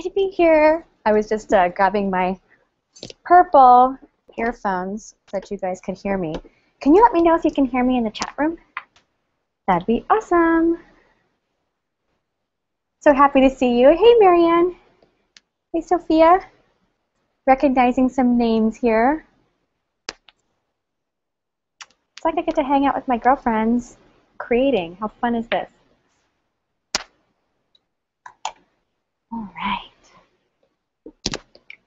to be here. I was just grabbing my purple earphones so that you guys could hear me. Can you let me know if you can hear me in the chat room? That'd be awesome. So happy to see you. Hey, Marianne. Hey, Sophia. Recognizing some names here. It's like I get to hang out with my girlfriends creating. How fun is this? All right.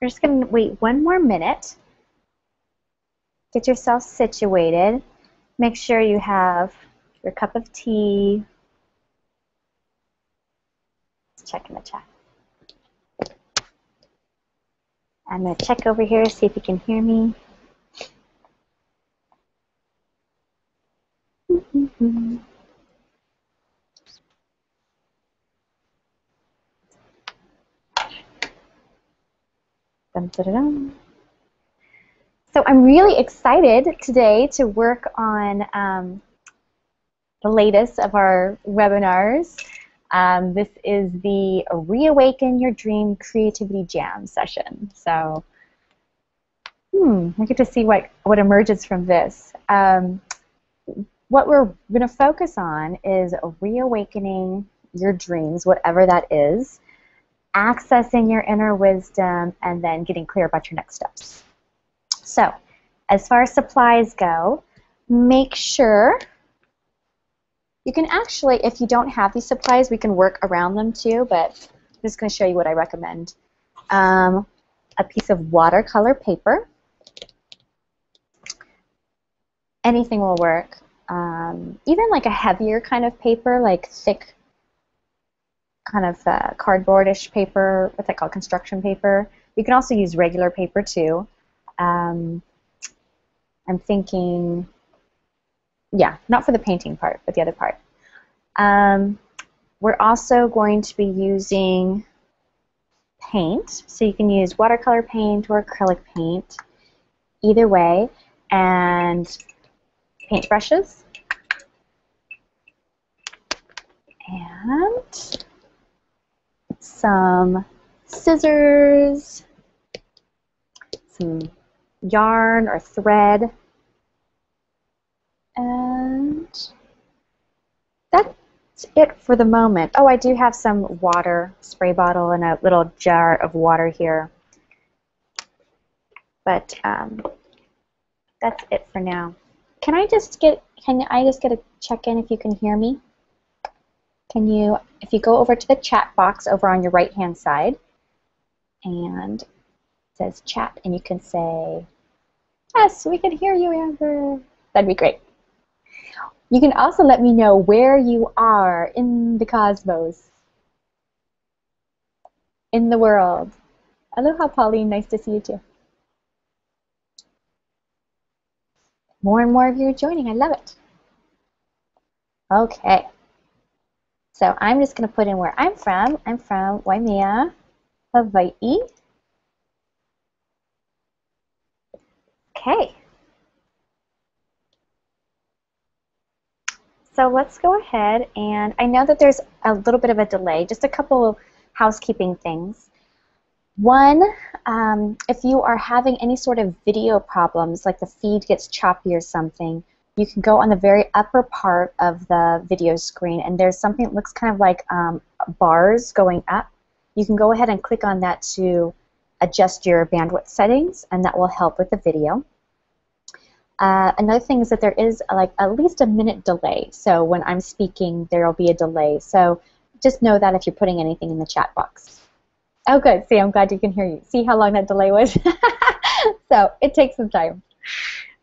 We're just going to wait one more minute. Get yourself situated. Make sure you have your cup of tea. Let's check in the chat. I'm going to check over here, see if you can hear me. Dun, dun, dun, dun. So I'm really excited today to work on the latest of our webinars. This is the Reawaken Your Dream Creativity Jam session. So I get to see what emerges from this. What we're going to focus on is reawakening your dreams, whatever that is, accessing your inner wisdom, and then getting clear about your next steps. So, as far as supplies go, make sure you can actually, if you don't have these supplies, we can work around them too, but I'm just going to show you what I recommend. A piece of watercolor paper. Anything will work. Even like a heavier kind of paper, like thick kind of cardboardish paper, what's that called, construction paper. You can also use regular paper too. I'm thinking, yeah, not for the painting part, but the other part. We're also going to be using paint, so you can use watercolor paint or acrylic paint, either way, and paint brushes, and some scissors, some yarn or thread, and that's it for the moment. Oh, I do have some water, spray bottle, and a little jar of water here, but that's it for now. Can I just get a check-in if you can hear me? Can you, if you go over to the chat box over on your right-hand side, and it says chat, and you can say, yes, we can hear you, Amber. That'd be great. You can also let me know where you are in the cosmos, in the world. Aloha, Pauline. Nice to see you too. More and more of you are joining. I love it. Okay. So I'm just going to put in where I'm from. I'm from Waimea, Hawaii. Okay. So let's go ahead, and I know that there's a little bit of a delay, just a couple of housekeeping things. One, if you are having any sort of video problems, like the feed gets choppy or something, you can go on the very upper part of the video screen, and there's something that looks kind of like bars going up. You can go ahead and click on that to adjust your bandwidth settings, and that will help with the video. Another thing is that there is like at least a minute delay. So when I'm speaking, there will be a delay. So just know that if you're putting anything in the chat box. Oh, good. See, I'm glad you can hear you. See how long that delay was? So it takes some time.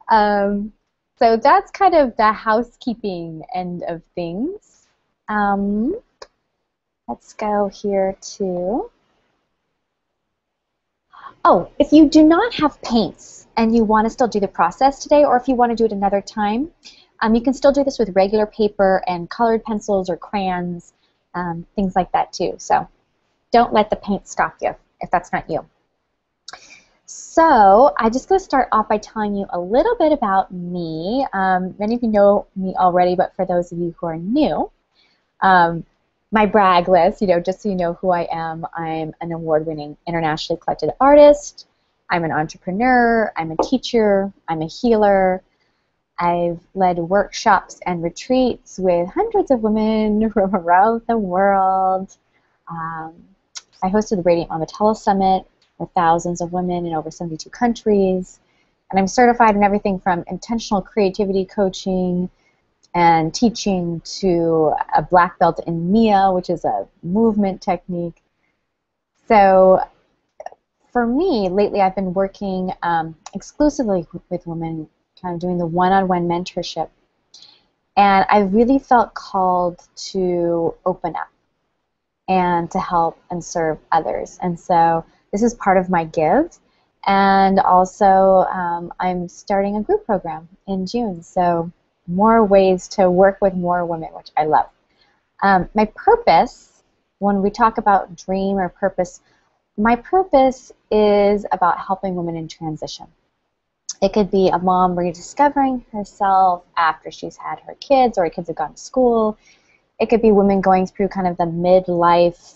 So that's kind of the housekeeping end of things. Let's go here to... Oh, if you do not have paints and you want to still do the process today, or if you want to do it another time, you can still do this with regular paper and colored pencils or crayons, things like that too. So don't let the paint stop you if that's not you. So I'm just going to start off by telling you a little bit about me. Many of you know me already, but for those of you who are new, my brag list, just so you know who I am, I'm an award-winning internationally collected artist. I'm an entrepreneur. I'm a teacher. I'm a healer. I've led workshops and retreats with hundreds of women from around the world. Um, I hosted the Radiant Mama Telesummit with thousands of women in over 72 countries. And I'm certified in everything from intentional creativity coaching and teaching to a black belt in Mia, which is a movement technique. So for me, lately I've been working exclusively with women, kind of doing the one-on-one mentorship. And I really felt called to open up and to help and serve others. And so this is part of my give. And also I'm starting a group program in June. So more ways to work with more women, which I love. My purpose, when we talk about dream or purpose, my purpose is about helping women in transition. It could be a mom rediscovering herself after she's had her kids or her kids have gone to school. It could be women going through kind of the midlife,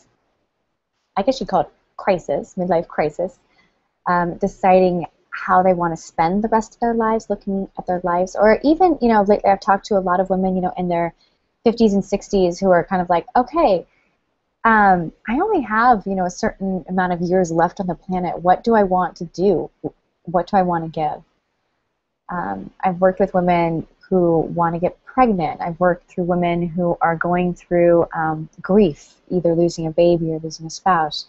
I guess you'd call it crisis, midlife crisis, deciding how they want to spend the rest of their lives, looking at their lives. Or even, lately I've talked to a lot of women, in their 50s and 60s who are kind of like, okay, I only have, a certain amount of years left on the planet. What do I want to do? What do I want to give? I've worked with women who want to get pregnant. I've worked through women who are going through grief, either losing a baby or losing a spouse.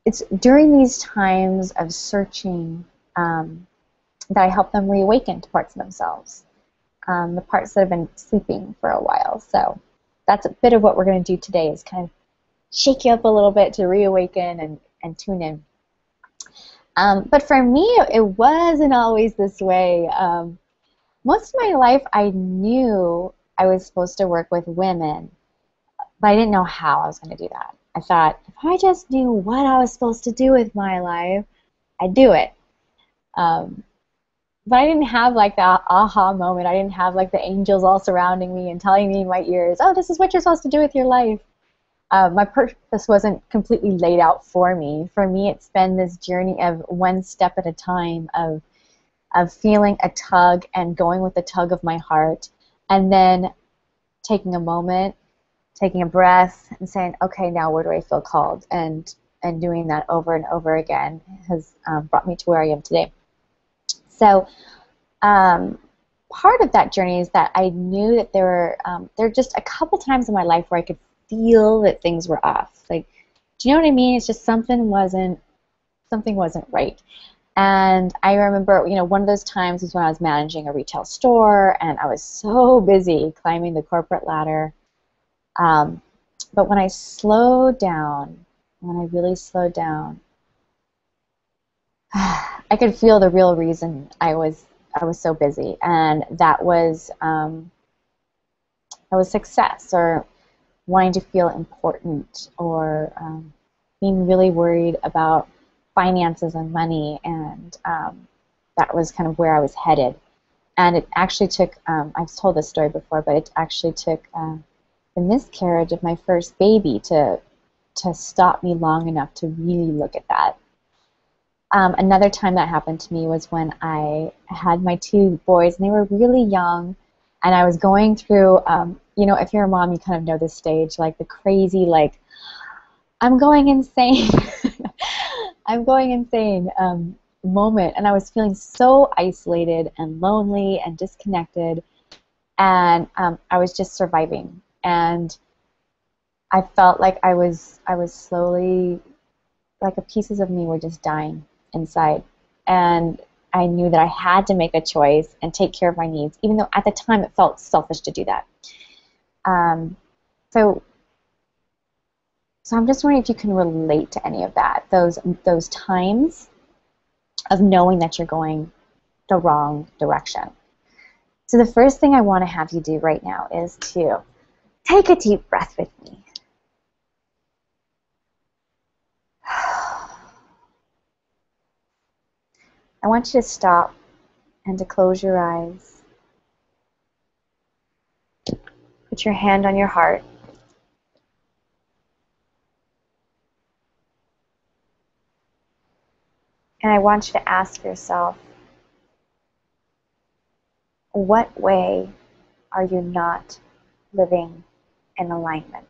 It's during these times of searching that I help them reawaken to parts of themselves, the parts that have been sleeping for a while. So that's a bit of what we're going to do today, is kind of shake you up a little bit to reawaken and tune in. But for me, it wasn't always this way. Most of my life, I knew I was supposed to work with women, but I didn't know how I was going to do that. I thought, if I just knew what I was supposed to do with my life, I'd do it. But I didn't have like that aha moment. I didn't have like the angels all surrounding me and telling me in my ears, oh, this is what you're supposed to do with your life. My purpose wasn't completely laid out for me. For me, it's been this journey of one step at a time, of feeling a tug and going with the tug of my heart, and then taking a moment, taking a breath, and saying, okay, now where do I feel called? And doing that over and over again has brought me to where I am today. So part of that journey is that I knew that there were just a couple times in my life where I could feel that things were off. Like, do you know what I mean? It's just something wasn't right. And I remember, one of those times was when I was managing a retail store, and I was so busy climbing the corporate ladder. But when I slowed down, when I really slowed down, I could feel the real reason I was so busy, and that was success, or wanting to feel important, or being really worried about finances and money, and that was kind of where I was headed. And it actually took, I've told this story before, but it actually took the miscarriage of my first baby to stop me long enough to really look at that. Another time that happened to me was when I had my two boys, and they were really young, and I was going through, if you're a mom, you kind of know this stage, like the crazy, like, I'm going insane, I'm going insane moment, and I was feeling so isolated and lonely and disconnected, and I was just surviving, and I felt like I was slowly, like, the pieces of me were just dying inside, and I knew that I had to make a choice and take care of my needs, even though at the time it felt selfish to do that. So I'm just wondering if you can relate to any of that, those times of knowing that you're going the wrong direction. So the first thing I want to have you do right now is to take a deep breath with me. I want you to stop and to close your eyes. Put your hand on your heart. And I want you to ask yourself, what way are you not living in alignment?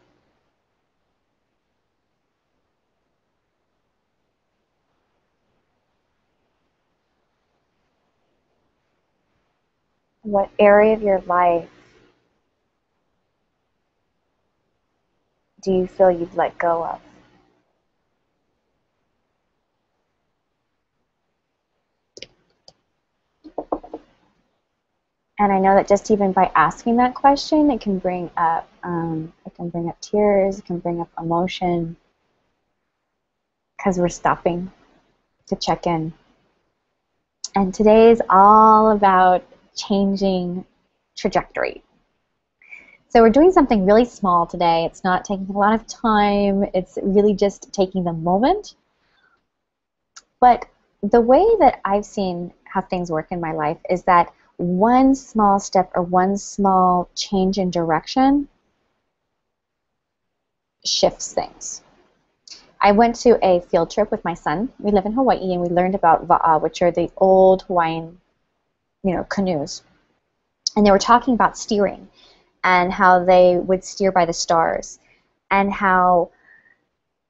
What area of your life do you feel you've let go of? And I know that just even by asking that question, it can bring up tears, it can bring up emotion, because we're stopping to check in. And today is all about changing trajectory. So we're doing something really small today. It's not taking a lot of time. It's really just taking the moment. But the way that I've seen how things work in my life is that one small step or one small change in direction shifts things. I went to a field trip with my son. We live in Hawaii, and we learned about va'a, which are the old Hawaiian, canoes. And they were talking about steering and how they would steer by the stars, and how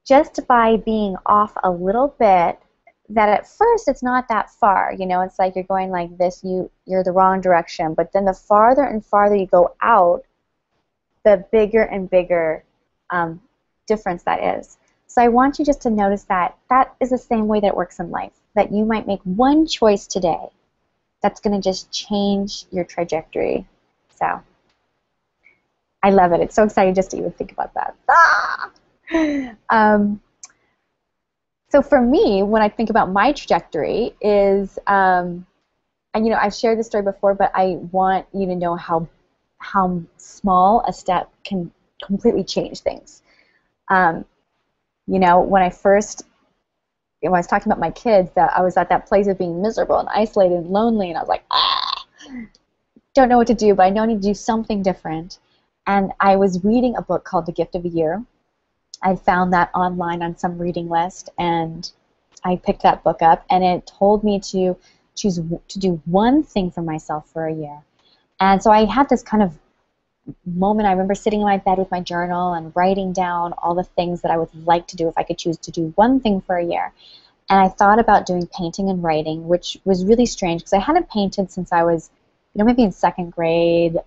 just by being off a little bit, that at first it's not that far, it's like you're going like this, you're the wrong direction, but then the farther and farther you go out, the bigger and bigger difference that is. So I want you just to notice that that is the same way that it works in life, that you might make one choice today that's going to just change your trajectory. So I love it. It's so exciting just to even think about that. So for me, when I think about my trajectory is, and I've shared this story before, but I want you to know how small a step can completely change things. When I was talking about my kids, that I was at that place of being miserable and isolated and lonely, and I was like, don't know what to do, but I know I need to do something different. And I was reading a book called The Gift of a Year. I found that online on some reading list, and I picked that book up, and it told me to choose to do one thing for myself for a year. And so I had this kind of moment. I remember sitting in my bed with my journal and writing down all the things that I would like to do if I could choose to do one thing for a year. And I thought about doing painting and writing, which was really strange because I hadn't painted since I was, maybe in second grade,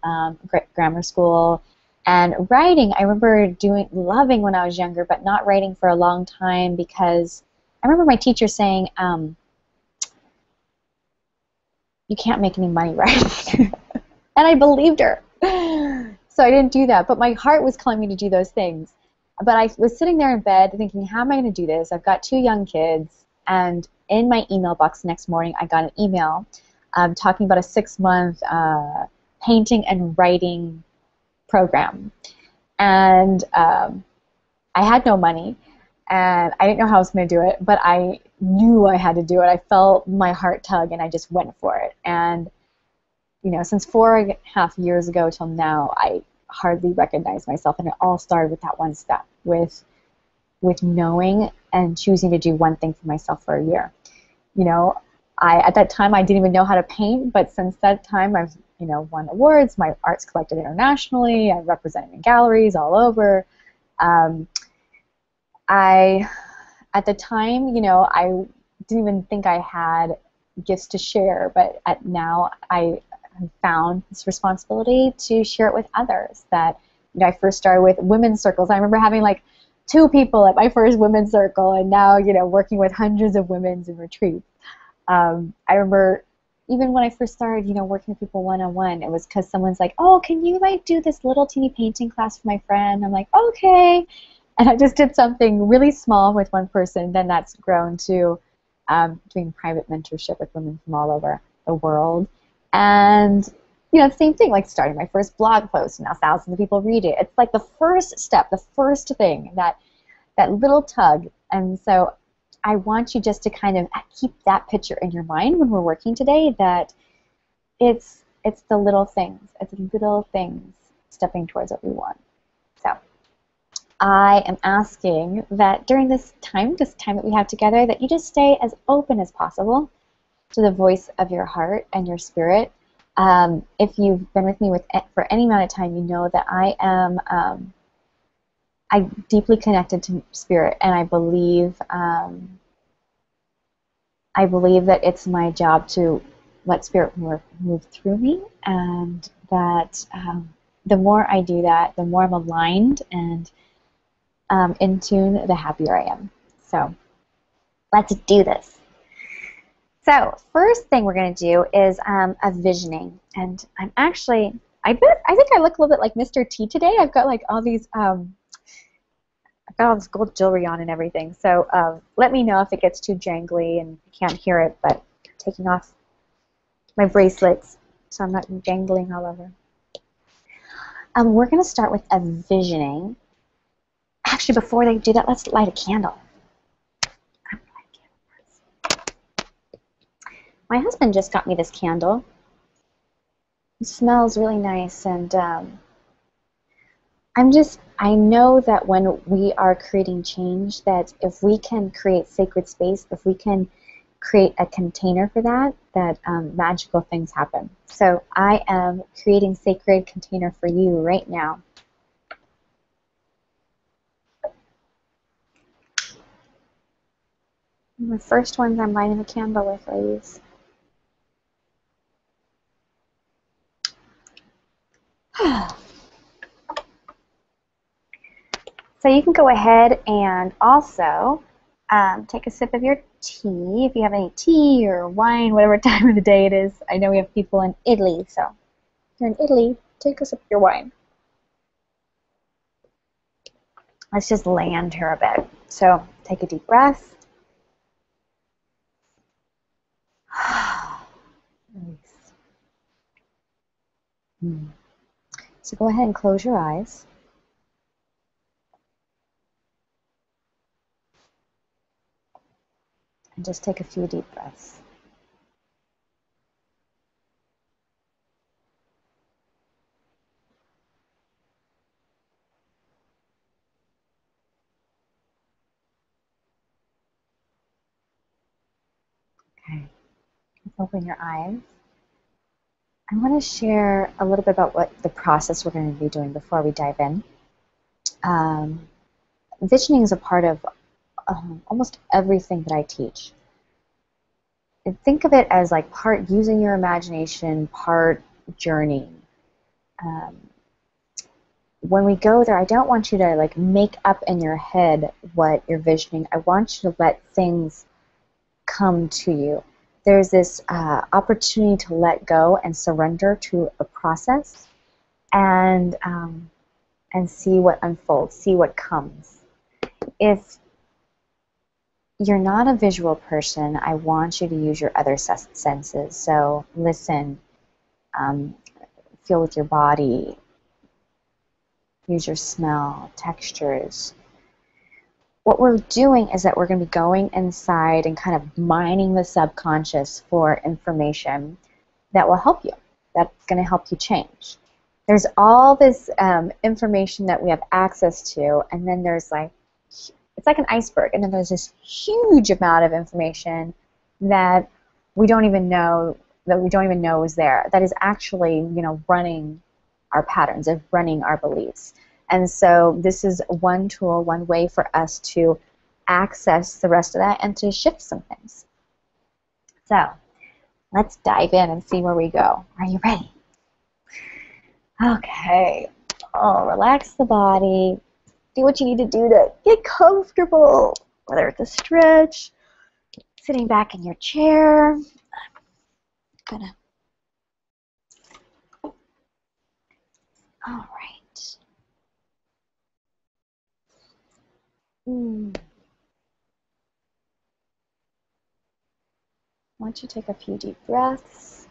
grammar school. And writing, I remember loving when I was younger, but not writing for a long time because I remember my teacher saying, you can't make any money writing. And I believed her. So I didn't do that. But my heart was calling me to do those things. But I was sitting there in bed thinking, how am I going to do this? I've got 2 young kids. And in my email box the next morning, I got an email talking about a 6-month painting and writing program. And I had no money, and I didn't know how I was going to do it, but I knew I had to do it. I felt my heart tug, and I just went for it. And since 4.5 years ago till now, I hardly recognize myself, and it all started with that one step, with knowing and choosing to do one thing for myself for a year. At that time, I didn't even know how to paint, but since that time, I've won awards. My art's collected internationally. I represented in galleries all over. At the time, I didn't even think I had gifts to share, but now I have found this responsibility to share it with others. That I first started with women's circles. I remember having like 2 people at my first women's circle, and now working with hundreds of women in retreats. I remember even when I first started, working with people one-on-one, it was because someone's like, oh, can you do this little teeny painting class for my friend? I'm like, okay. And I just did something really small with one person. Then that's grown to doing private mentorship with women from all over the world. And, same thing, like starting my first blog post, and now thousands of people read it. It's like the first step, the first thing, that little tug. And so I want you just to kind of keep that picture in your mind when we're working today, that it's the little things. It's little things stepping towards what we want. So I am asking that during this time that we have together, that you just stay as open as possible to the voice of your heart and your spirit. If you've been with me for any amount of time, you know that I'm deeply connected to spirit, and I believe that it's my job to let spirit move through me, and that the more I do that, the more I'm aligned and in tune, the happier I am. So let's do this. So first thing we're going to do is a visioning, and I think I look a little bit like Mr. T today. I've got like all these I've got all this gold jewelry on and everything. So let me know if it gets too jangly and you can't hear it, but I'm taking off my bracelets so I'm not jangling all over. We're going to start with a visioning. Actually, before they do that, let's light a candle. My husband just got me this candle. It smells really nice, and I know that when we are creating change, that if we can create sacred space, if we can create a container for that, magical things happen. So I am creating sacred container for you right now. And the first ones I'm lighting the candle with are these. So you can go ahead and also take a sip of your tea, if you have any tea or wine, whatever time of the day it is. I know we have people in Italy, so if you're in Italy, take a sip of your wine. Let's just land here a bit. So take a deep breath. Release. So go ahead and close your eyes. And just take a few deep breaths. Okay. Open your eyes. I want to share a little bit about what the process we're going to be doing before we dive in. Visioning is a part of almost everything that I teach. And think of it as like part using your imagination, part journey. When we go there, I don't want you to like make up in your head what you're visioning. I want you to let things come to you. There's this opportunity to let go and surrender to a process, and see what unfolds, see what comes. If you're not a visual person, I want you to use your other senses. So listen, feel with your body, use your smell, textures. What we're doing is that we're going to be going inside and kind of mining the subconscious for information that will help you, that's going to help you change. There's all this information that we have access to, and then there's like, it's like an iceberg, and then there's this huge amount of information that we don't even know is there, that is actually, running our patterns, of running our beliefs. And so this is one tool, one way for us to access the rest of that and to shift some things. So let's dive in and see where we go. Are you ready? Okay. Oh, relax the body. Do what you need to do to get comfortable, whether it's a stretch, sitting back in your chair. I'm gonna. All right. I want you to take a few deep breaths.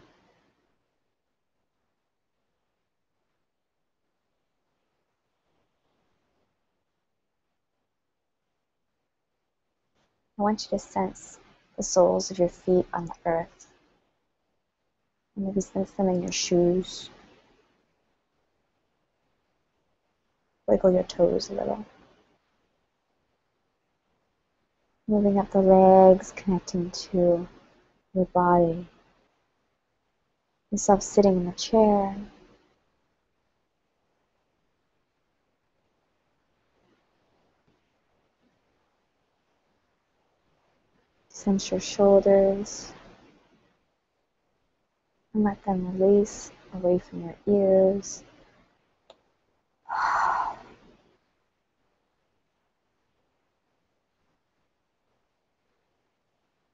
I want you to sense the soles of your feet on the earth. Maybe sense them in your shoes. Wiggle your toes a little. Moving up the legs, connecting to your body. Yourself sitting in the chair. Sense your shoulders and let them release away from your ears.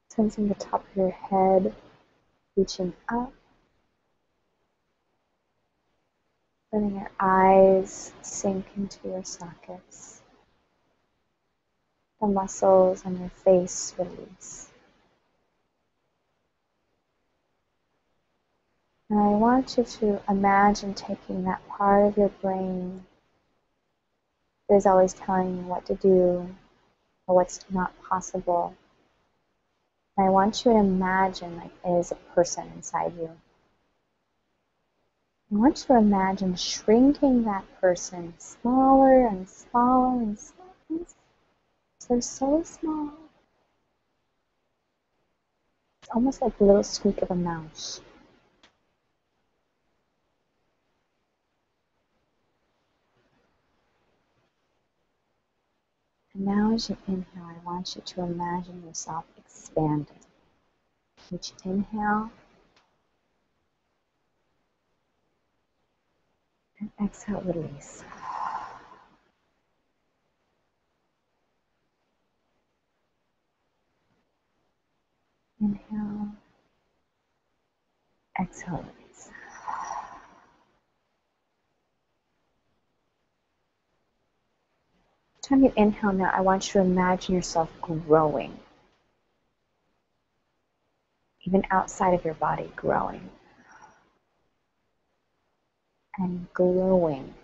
Sensing the top of your head reaching up. Letting your eyes sink into your sockets. The muscles on your face release. And I want you to imagine taking that part of your brain that is always telling you what to do or what's not possible. And I want you to imagine like it is a person inside you. I want you to imagine shrinking that person smaller and smaller and smaller. So they're so small. It's almost like the little squeak of a mouse. And now as you inhale, I want you to imagine yourself expanding. Each inhale and exhale, release. Inhale, exhale, release. Every time you inhale now, I want you to imagine yourself growing. Even outside of your body, growing. And glowing.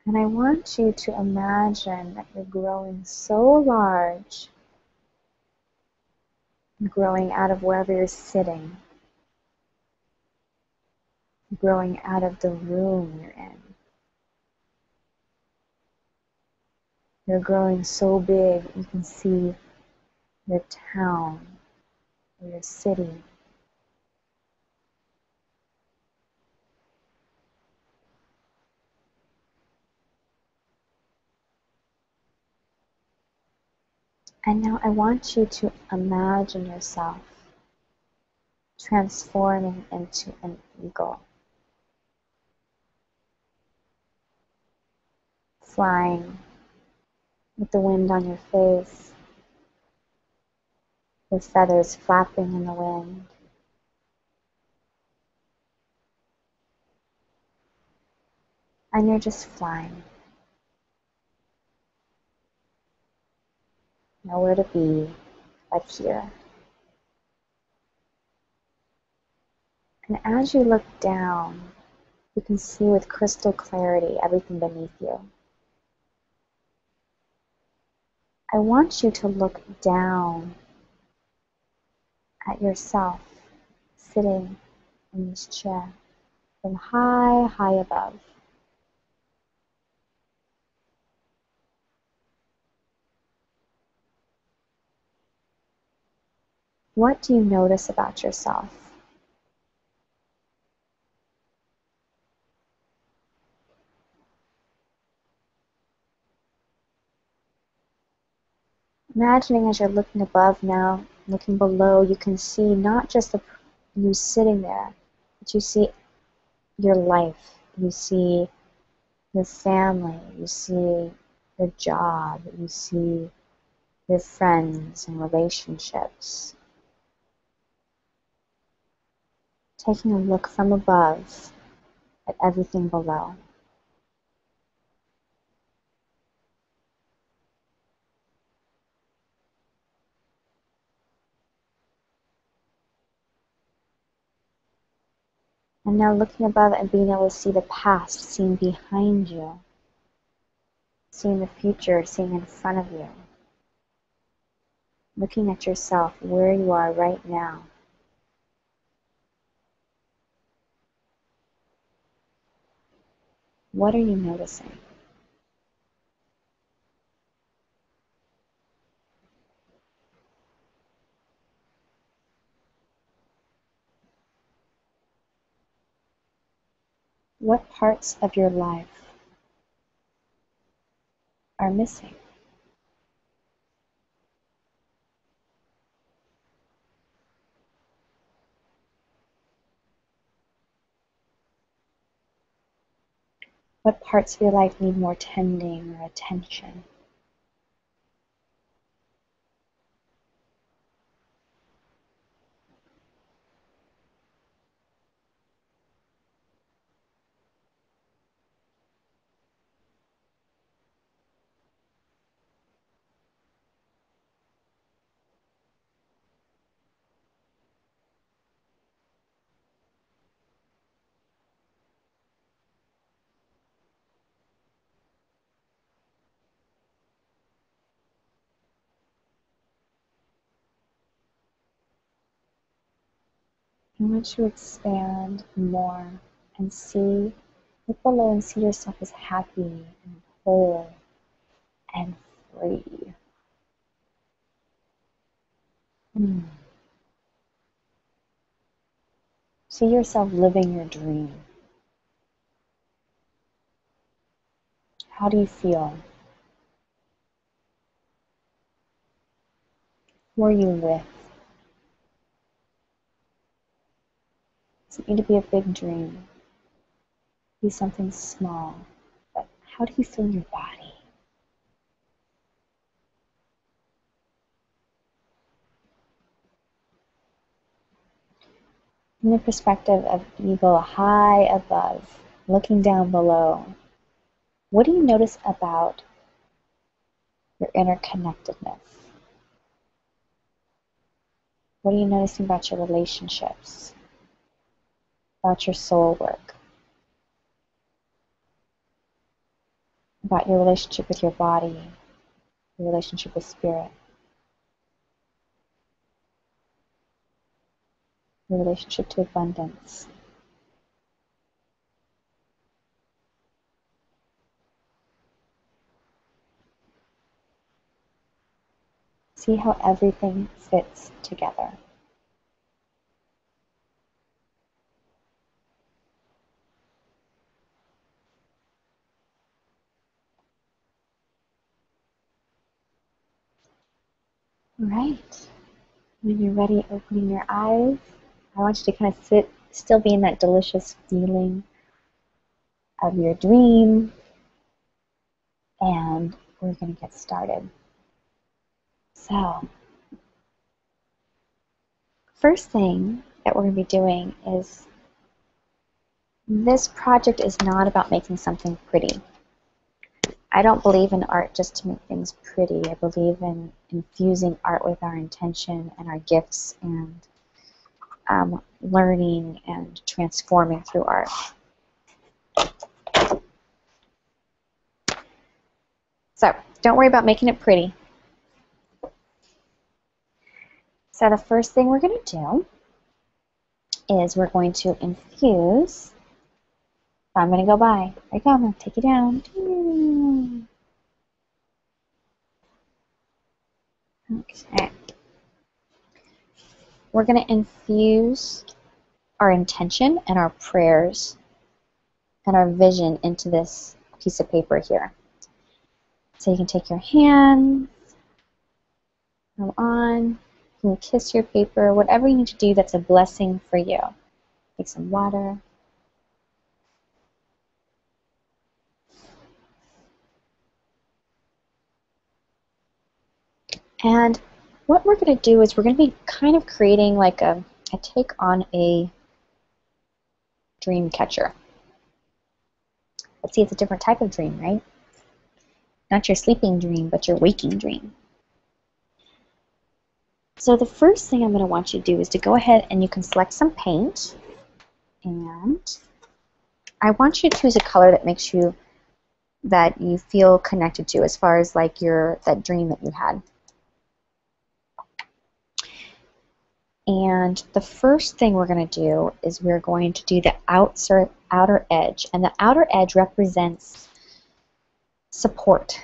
And I want you to imagine that you're growing so large, growing out of wherever you're sitting, growing out of the room you're in. You're growing so big you can see your town or your city. And now I want you to imagine yourself transforming into an eagle, flying with the wind on your face, your feathers flapping in the wind. And you're just flying. Nowhere to be but here. And as you look down, you can see with crystal clarity everything beneath you. I want you to look down at yourself sitting in this chair from high, high above. What do you notice about yourself? Imagining as you're looking above now, looking below, you can see not just you sitting there, but you see your life, you see your family, you see your job, you see your friends and relationships. Taking a look from above at everything below. And now looking above and being able to see the past, seeing behind you, seeing the future, seeing in front of you. Looking at yourself where you are right now. What are you noticing? What parts of your life are missing? What parts of your life need more tending or attention? I want you to expand more and look below and see yourself as happy and whole and free. See yourself living your dream. How do you feel? Who are you with? It doesn't need to be a big dream. Be something small. But how do you feel in your body? From the perspective of you go high above, looking down below, what do you notice about your interconnectedness? What are you noticing about your relationships? About your soul work? About your relationship with your body? Your relationship with spirit? Your relationship to abundance? See how everything fits together. All right. When you're ready, opening your eyes, I want you to kind of still be in that delicious feeling of your dream, and we're going to get started. So, first thing that we're going to be doing is, this project is not about making something pretty. I don't believe in art just to make things pretty. I believe in infusing art with our intention and our gifts and learning and transforming through art. So don't worry about making it pretty. So the first thing we're going to do is we're going to infuse. I'm going to go by. There you go. I'm going to take you down. Okay. We're going to infuse our intention and our prayers and our vision into this piece of paper here. So you can take your hands, come on, you can kiss your paper, whatever you need to do that's a blessing for you. Take some water. And what we're going to do is we're going to be kind of creating like a take on a dream catcher. Let's see, it's a different type of dream, right? Not your sleeping dream, but your waking dream. So the first thing I'm going to want you to do is to go ahead and you can select some paint. And I want you to choose a color that makes you, that you feel connected to, as far as like that dream that you had. And the first thing we're going to do is we're going to do the outer edge, and the outer edge represents support.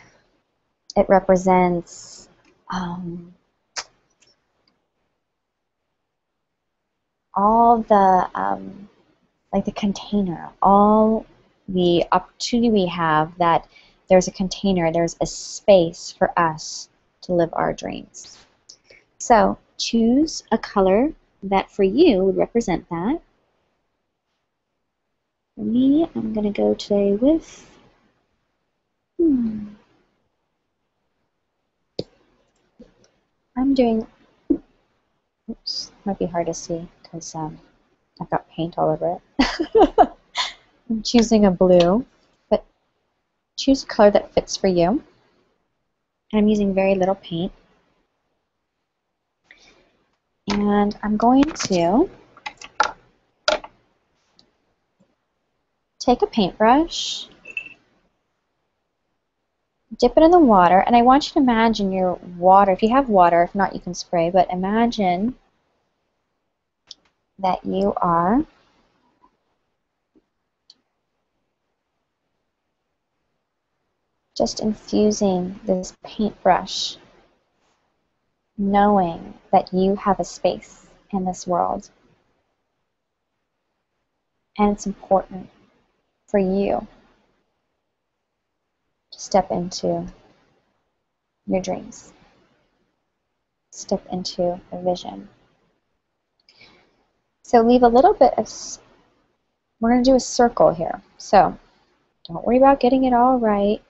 It represents all the like the container, all the opportunity we have, that there's a container, there's a space for us to live our dreams. So choose a color that for you would represent that. For me, I'm going to go today with I'm doing, oops, might be hard to see because I've got paint all over it. I'm choosing a blue, but choose a color that fits for you. And I'm using very little paint. And I'm going to take a paintbrush, dip it in the water, and I want you to imagine your water, if you have water, if not you can spray, but imagine that you are just infusing this paintbrush, knowing that you have a space in this world. And it's important for you to step into your dreams. Step into a vision. So leave a little bit of, we're going to do a circle here. So don't worry about getting it all right.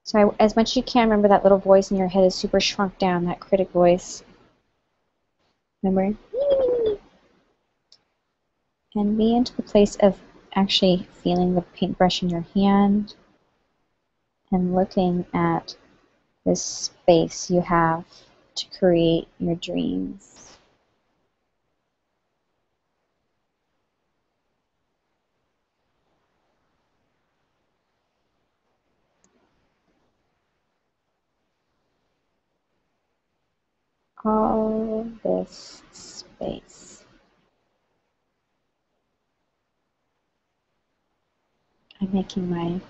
So as much as you can, remember that little voice in your head is super shrunk down, that critic voice. Remember? And be into the place of actually feeling the paintbrush in your hand and looking at this space you have to create your dreams. All this space. I'm making my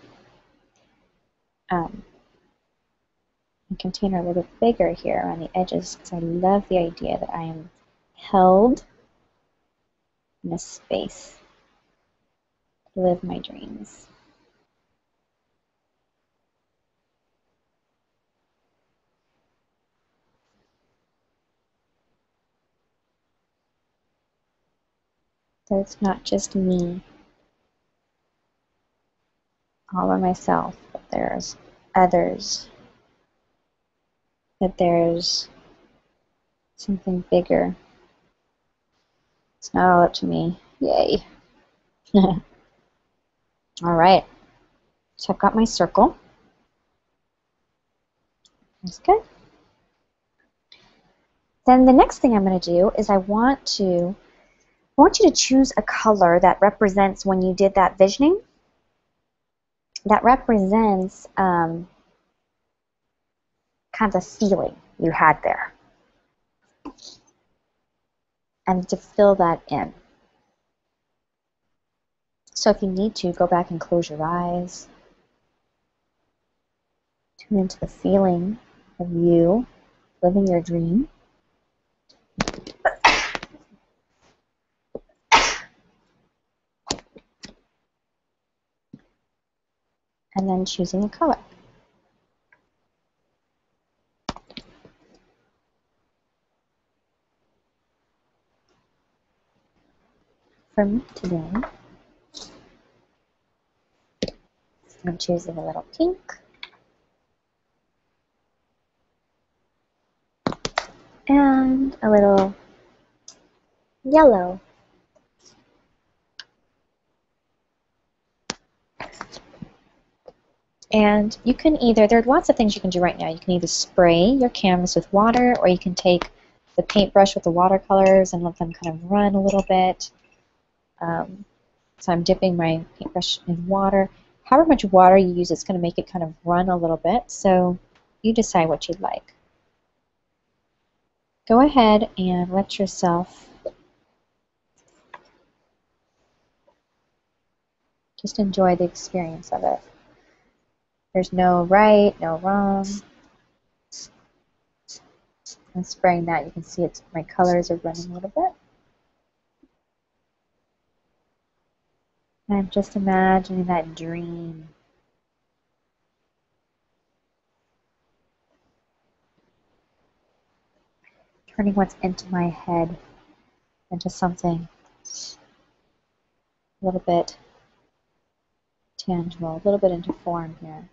container a little bit bigger here around the edges because I love the idea that I am held in a space to live my dreams. So it's not just me all by myself, but there's others, that there's something bigger. It's not all up to me. Yay. All right. So I've got my circle. That's good. Then the next thing I'm going to do is I want you to choose a color that represents when you did that visioning, that represents kind of the feeling you had there. And to fill that in. So if you need to, go back and close your eyes. Tune into the feeling of you living your dream. And then choosing a color. For me today, I'm choosing a little pink. And a little yellow. And you can either, there are lots of things you can do right now. You can either spray your canvas with water, or you can take the paintbrush with the watercolors and let them kind of run a little bit. So I'm dipping my paintbrush in water. However much water you use, it's going to make it kind of run a little bit. So you decide what you'd like. Go ahead and let yourself just enjoy the experience of it. There's no right, no wrong. I'm spraying that. You can see it's my colors are running a little bit. And I'm just imagining that dream. Turning what's into my head into something a little bit tangible, a little bit into form here.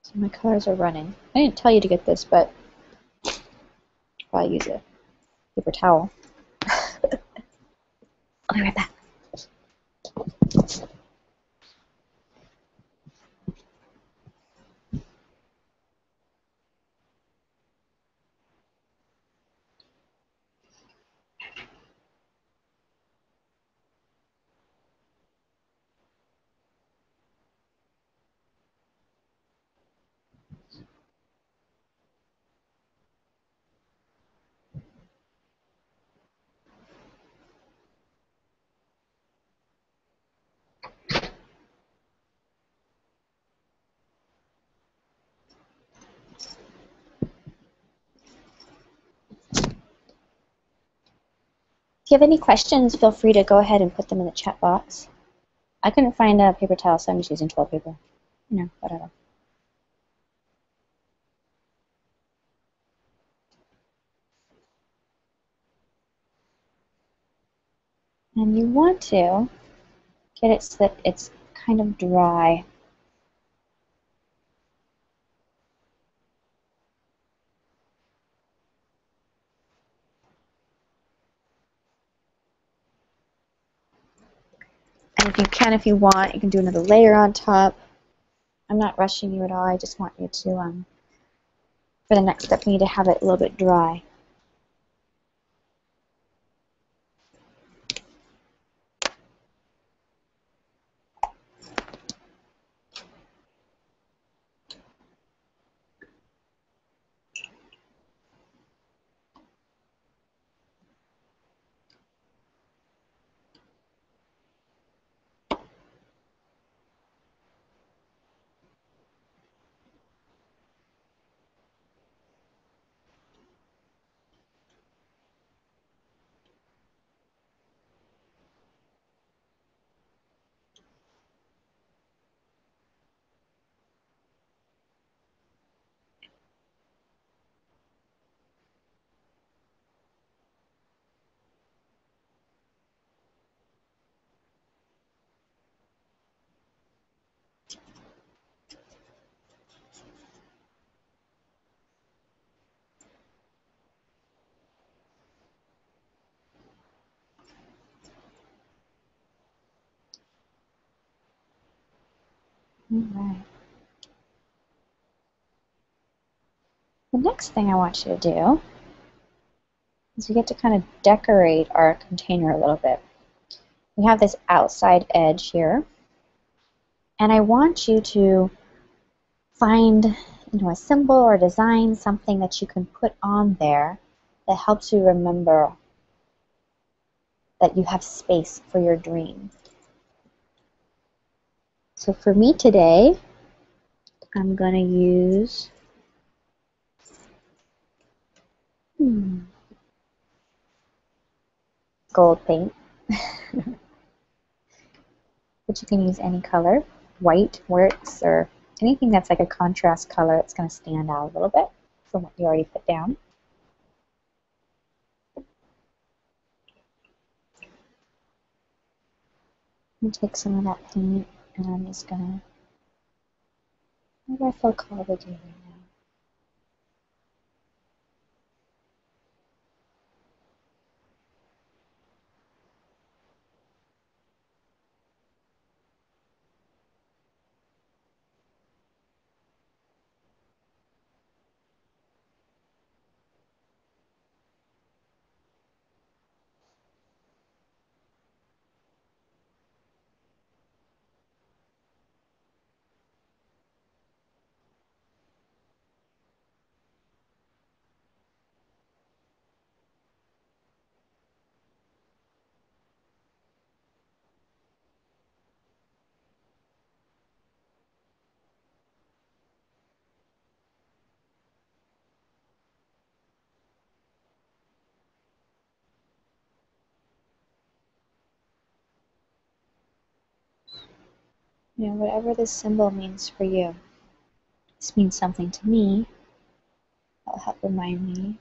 So my colors are running. I didn't tell you to get this, but I'll probably use a paper towel. I'll be right back. If you have any questions, feel free to go ahead and put them in the chat box. I couldn't find a paper towel, so I'm just using toilet paper. You know, whatever. And you want to get it so that it's kind of dry. And if you can, if you want, you can do another layer on top. I'm not rushing you at all. I just want you to, for the next step, we need to have it a little bit dry. All right. The next thing I want you to do is we get to kind of decorate our container a little bit. We have this outside edge here, and I want you to find a symbol or design, something that you can put on there that helps you remember that you have space for your dream. So for me today, I'm going to use Gold paint. But you can use any color. White works, or anything that's like a contrast color. It's going to stand out a little bit from what you already put down. I'm take some of that paint, and I'm just going to, what do I feel called to do right now? You know, whatever this symbol means for you. This means something to me. It'll help remind me.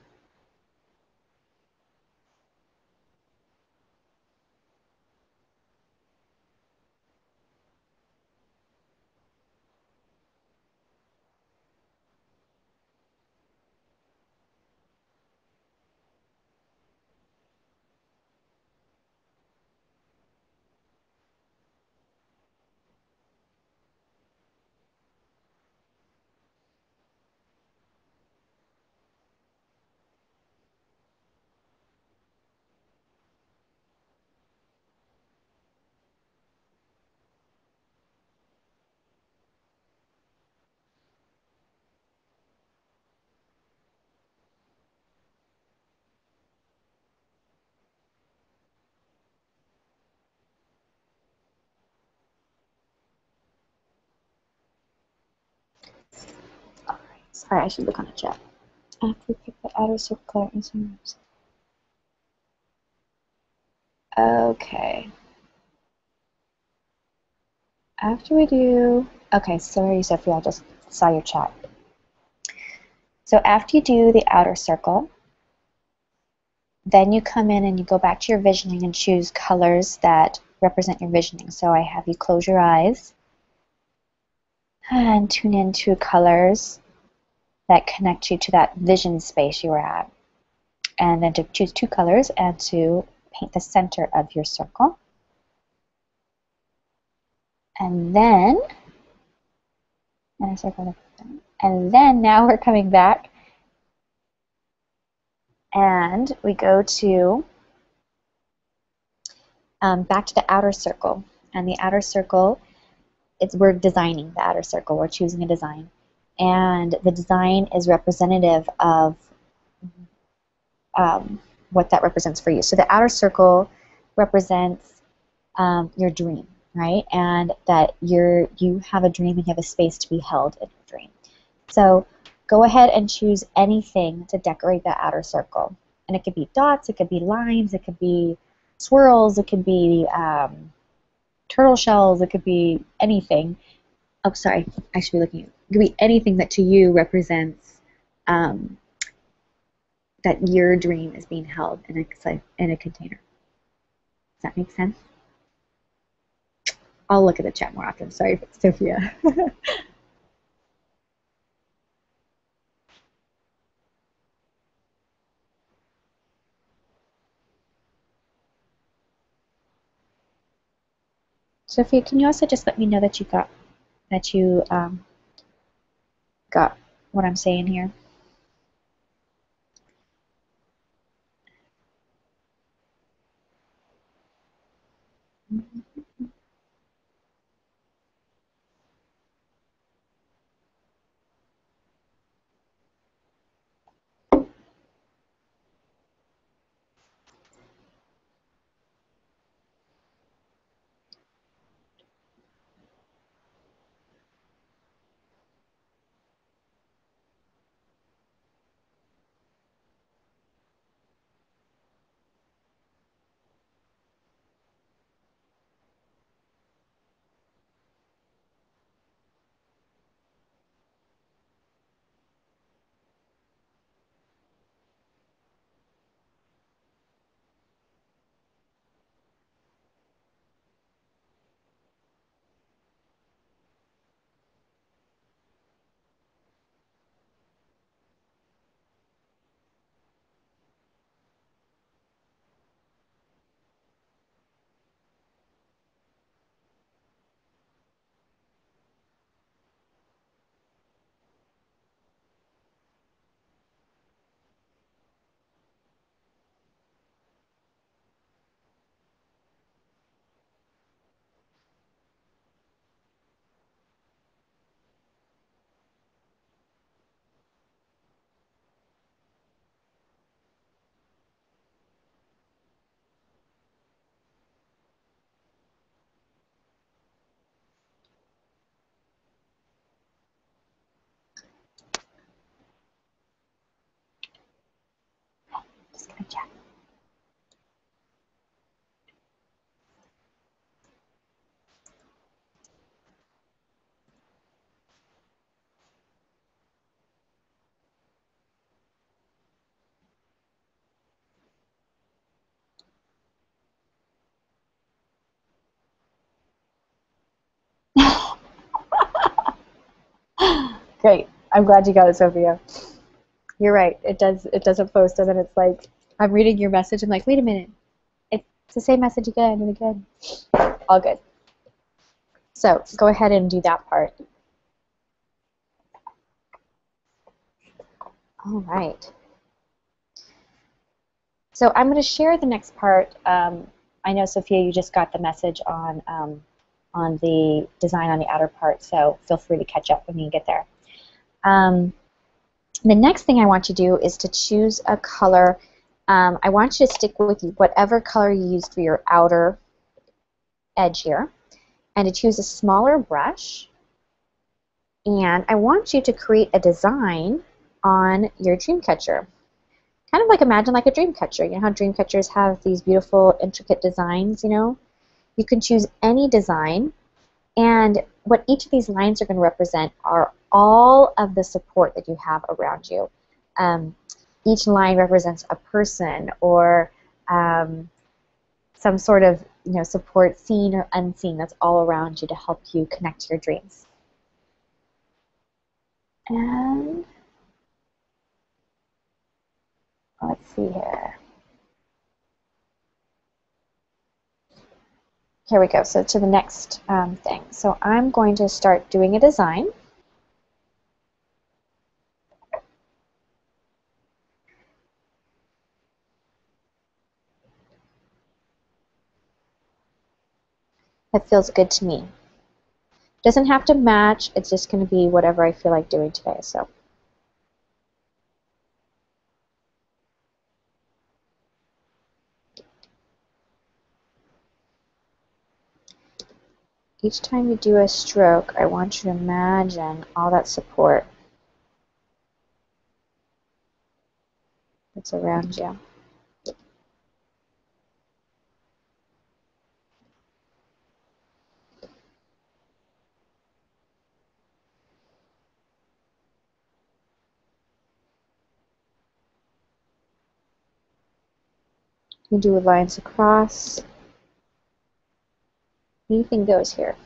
Alright, sorry, I should look on the chat. After we pick the outer circle color in some rooms. Okay. After we do, okay, sorry, Sophia, I just saw your chat. So after you do the outer circle, then you come in and you go back to your visioning and choose colors that represent your visioning. So I have you close your eyes and tune into colors that connect you to that vision space you were at. And then to choose 2 colors and to paint the center of your circle. And then, now we're coming back and we go to back to the outer circle. And the outer circle, we're designing the outer circle. We're choosing a design. And the design is representative of what that represents for you. So the outer circle represents your dream, right? And that you have a dream and you have a space to be held in your dream. So go ahead and choose anything to decorate that outer circle. And it could be dots, it could be lines, it could be swirls, it could be turtle shells, it could be anything. Oh, sorry, I should be looking at it. It could be anything that to you represents that your dream is being held in a container. Does that make sense? I'll look at the chat more often. Sorry, Sophia. Sophia, can you also just let me know that you got got what I'm saying here? Great. I'm glad you got it, Sophia. You're right. It does. It doesn't post, and then it's like I'm reading your message. I'm like, wait a minute. It's the same message again and again. All good. So go ahead and do that part. All right. So I'm going to share the next part. I know, Sophia, you just got the message on the design on the outer part, so feel free to catch up when you get there. The next thing I want you to do is to choose a color. I want you to stick with whatever color you used for your outer edge here, and to choose a smaller brush. And I want you to create a design on your dream catcher. Kind of like imagine like a dream catcher. You know how dream catchers have these beautiful, intricate designs, you know? You can choose any design, and what each of these lines are going to represent are all of the support that you have around you. Each line represents a person or some sort of support, seen or unseen, that's all around you to help you connect to your dreams. And let's see here. Here we go. So to the next thing. So I'm going to start doing a design. That feels good to me. Doesn't have to match. It's just going to be whatever I feel like doing today. So. Each time you do a stroke, I want you to imagine all that support that's around you. You do lines across. Anything goes here.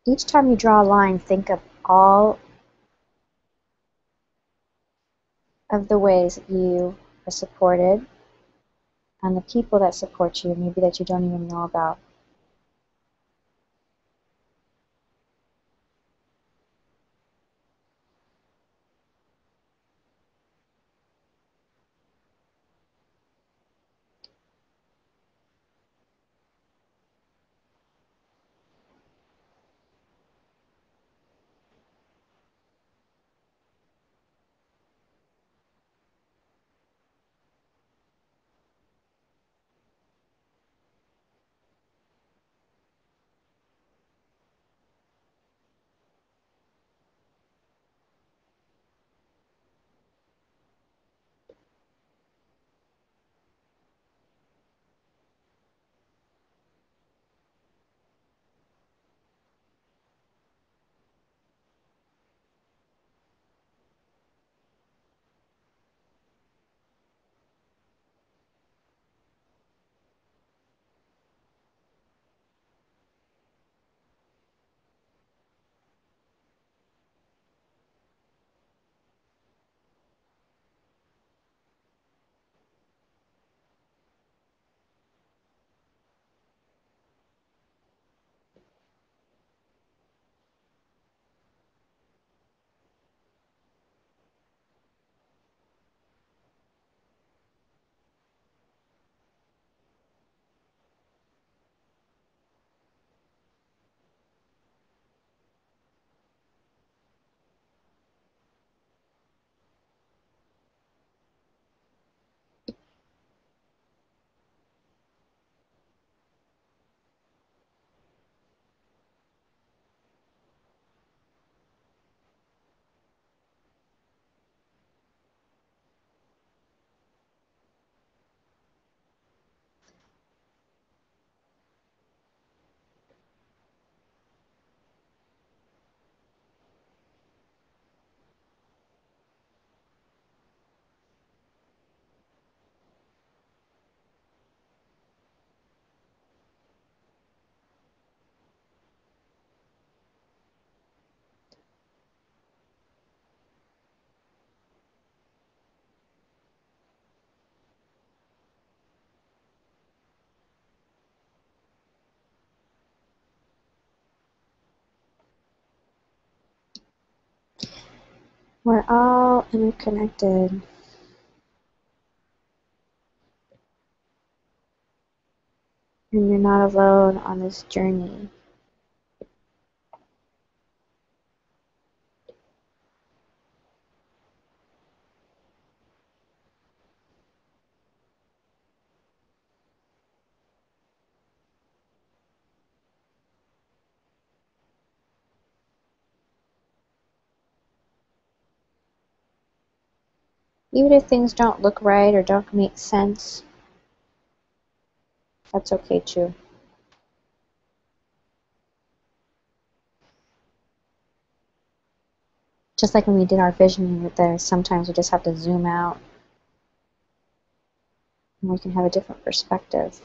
Each time you draw a line, think of all of the ways that you are supported and the people that support you, maybe that you don't even know about. We're all interconnected. And you're not alone on this journey. Even if things don't look right or don't make sense, that's okay too. Just like when we did our visioning with this, sometimes we just have to zoom out and we can have a different perspective.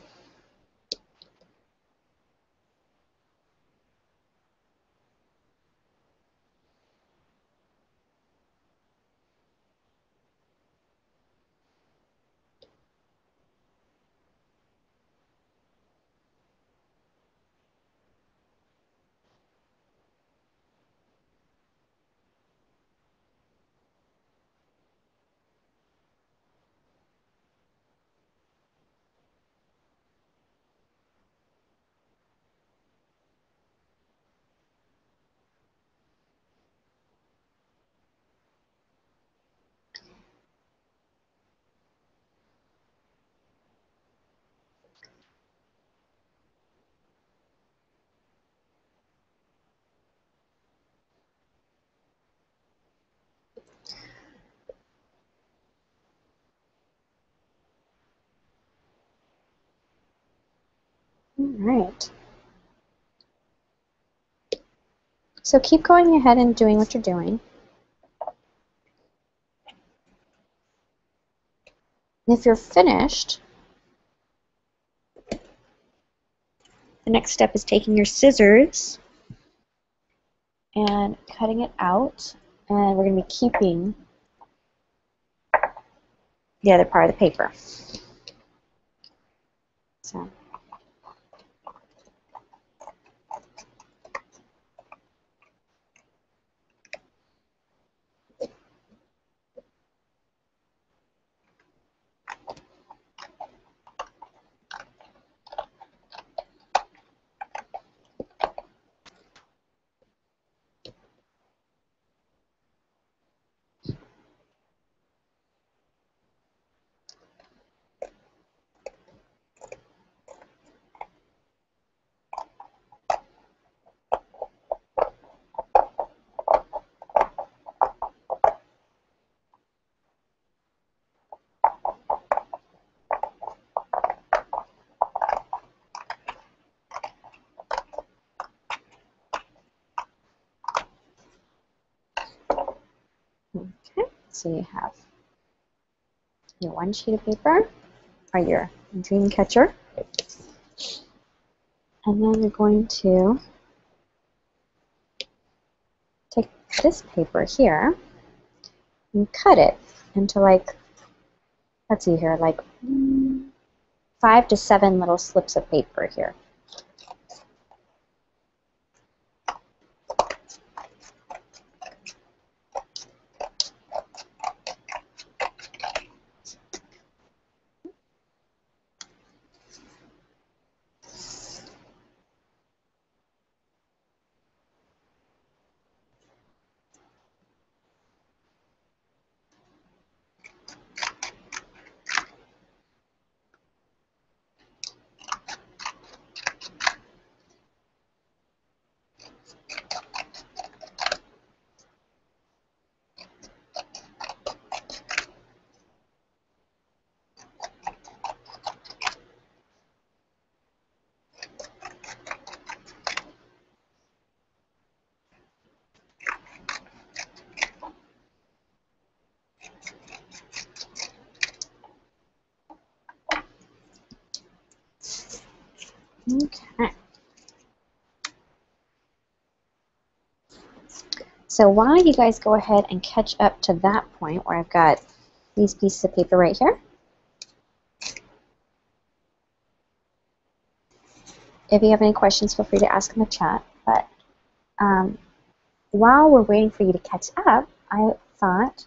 All right. So keep going ahead and doing what you're doing. And if you're finished, the next step is taking your scissors and cutting it out. And we're going to be keeping the other part of the paper. So. Okay, so you have your one sheet of paper, or your dream catcher, and then you're going to take this paper here and cut it into, like, let's see here, like 5 to 7 little slips of paper here. Okay. So while you guys go ahead and catch up to that point where I've got these pieces of paper right here, if you have any questions, feel free to ask in the chat. But while we're waiting for you to catch up, I thought.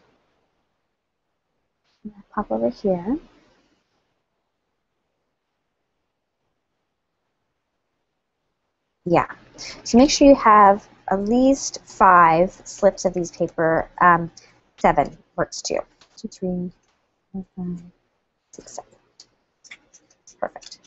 I'm gonna pop over here. Yeah. So make sure you have at least 5 slips of these paper. 7 works too. 2, 3, 4, 5, 6, 7. Perfect.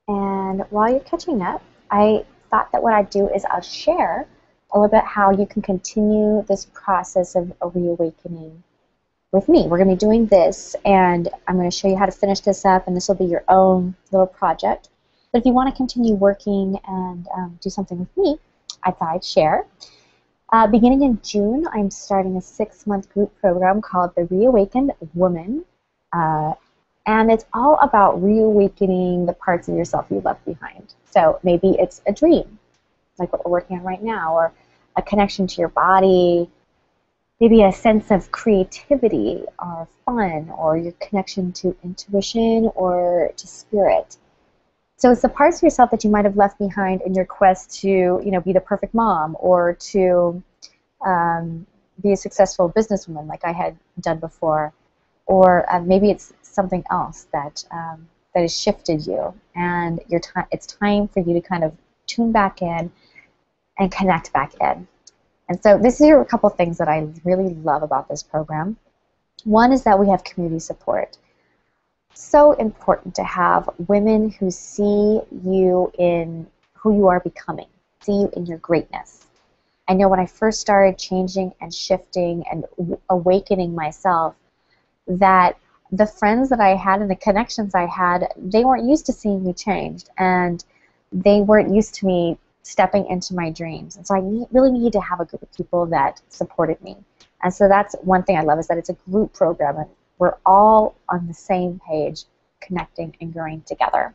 And while you're catching up, I thought that what I'd do is I'll share a little bit how you can continue this process of a reawakening with me. We're going to be doing this, and I'm going to show you how to finish this up, and this will be your own little project. But if you want to continue working and do something with me, I thought I'd share. Beginning in June, I'm starting a 6-month group program called the Reawakened Woman. And it's all about reawakening the parts of yourself you left behind. So maybe it's a dream, like what we're working on right now, or a connection to your body, maybe a sense of creativity or fun, or your connection to intuition or to spirit. So it's the parts of yourself that you might have left behind in your quest to, be the perfect mom, or to be a successful businesswoman like I had done before. Or maybe it's something else that has shifted you, and it's time for you to kind of tune back in and connect back in. And so this is a couple things that I really love about this program. One is that we have community support. So important to have women who see you in who you are becoming, see you in your greatness. I know when I first started changing and shifting and awakening myself, that the friends that I had and the connections I had, they weren't used to seeing me changed, and they weren't used to me stepping into my dreams. And so I really needed to have a group of people that supported me. And so that's one thing I love, is that it's a group program, and we're all on the same page, connecting and growing together.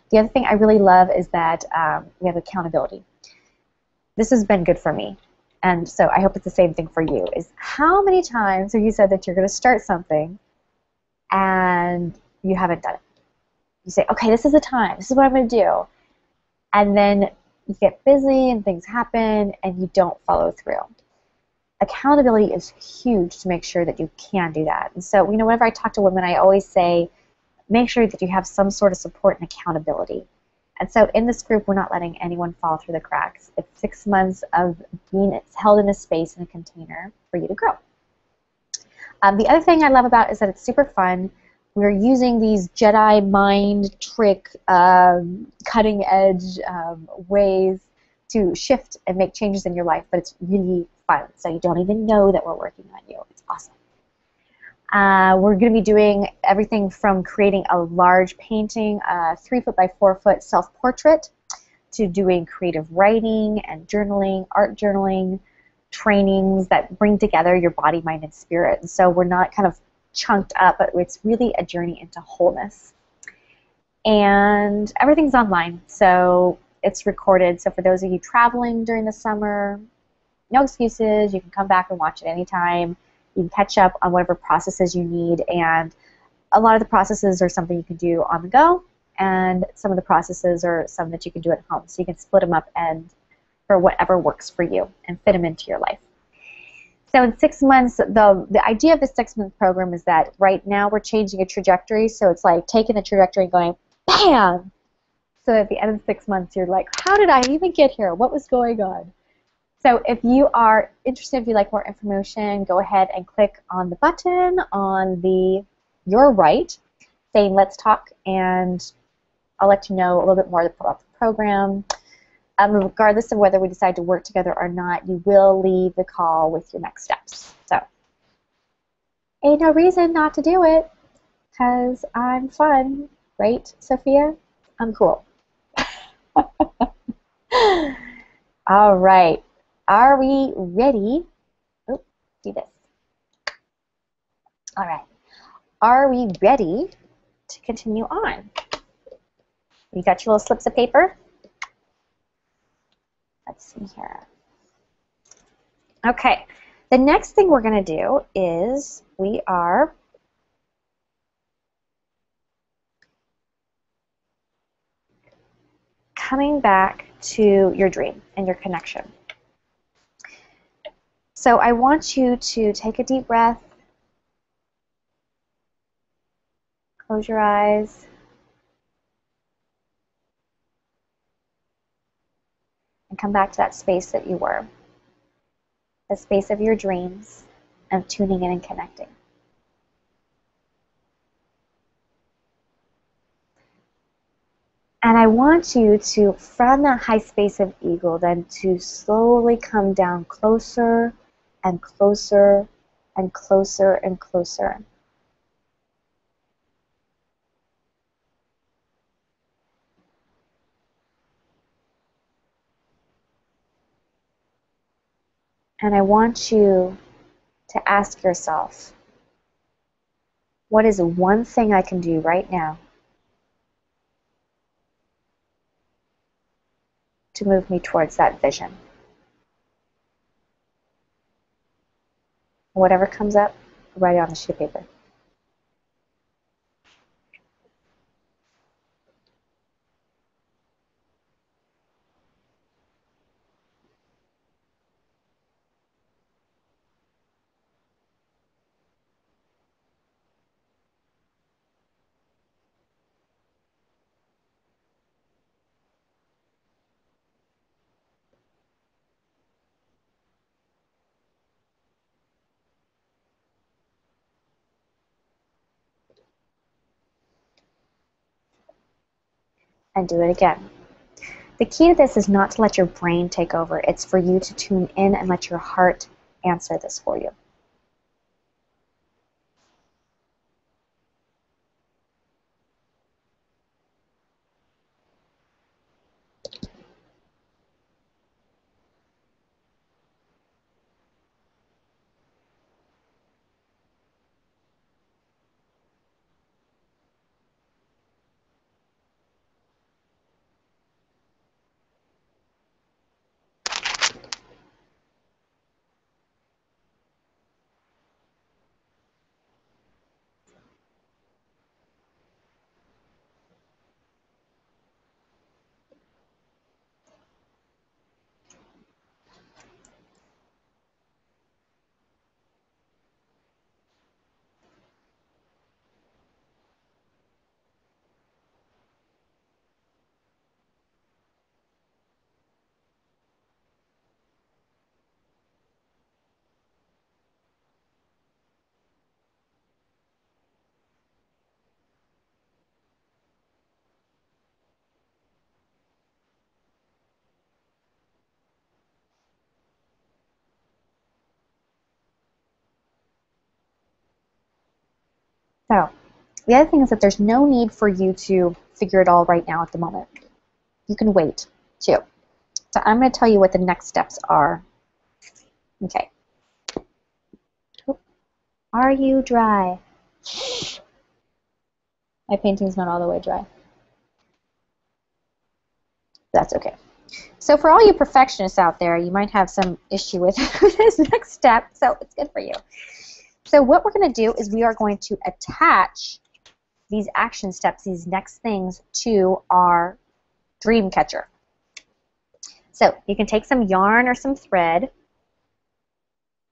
The other thing I really love is that we have accountability. This has been good for me. And so I hope it's the same thing for you. Is how many times have you said that you're going to start something and you haven't done it? You say, okay, this is the time. This is what I'm going to do. And then you get busy and things happen and you don't follow through. Accountability is huge to make sure that you can do that. And so, whenever I talk to women, I always say, make sure that you have some sort of support and accountability. And so in this group, we're not letting anyone fall through the cracks. It's 6 months of being held in a space, in a container, for you to grow. The other thing I love about it is that it's super fun. We're using these Jedi mind trick, cutting edge ways to shift and make changes in your life, but it's really fun. So you don't even know that we're working on you. It's awesome. We're going to be doing everything from creating a large painting, a 3-foot by 4-foot self-portrait, to doing creative writing and journaling, art journaling, trainings that bring together your body, mind, and spirit. And so we're not kind of chunked up, but it's really a journey into wholeness. And everything's online, so it's recorded. So for those of you traveling during the summer, no excuses. You can come back and watch it anytime. You can catch up on whatever processes you need, and a lot of the processes are something you can do on the go, and some of the processes are some that you can do at home. So you can split them up and for whatever works for you and fit them into your life. So in 6 months, the idea of the 6-month program is that right now we're changing a trajectory. So it's like taking a trajectory and going, bam! So at the end of 6 months, you're like, how did I even get here? What was going on? So if you are interested, if you'd like more information, go ahead and click on the button on your right saying let's talk, and I'll let you know a little bit more about the program. Regardless of whether we decide to work together or not, you will leave the call with your next steps. So ain't no reason not to do it, because I'm fun, right, Sophia? I'm cool. All right. Are we ready? Oh, do this. All right. Are we ready to continue on? You got your little slips of paper? Let's see here. Okay. The next thing we're going to do is we are coming back to your dream and your connection. So I want you to take a deep breath, close your eyes, and come back to that space that you were, the space of your dreams, of tuning in and connecting. And I want you to, from that high space of eagle, then to slowly come down closer and closer and closer and closer. And I want you to ask yourself, what is one thing I can do right now to move me towards that vision? Whatever comes up, write it on the sheet of paper. And do it again. The key to this is not to let your brain take over. It's for you to tune in and let your heart answer this for you. So, the other thing is that there's no need for you to figure it all right now at the moment. You can wait, too. So I'm going to tell you what the next steps are. Okay. Are you dry? My painting's not all the way dry. That's okay. So for all you perfectionists out there, you might have some issue with this next step, so it's good for you. So what we're going to do is we are going to attach these action steps, these next things, to our dream catcher. So you can take some yarn or some thread,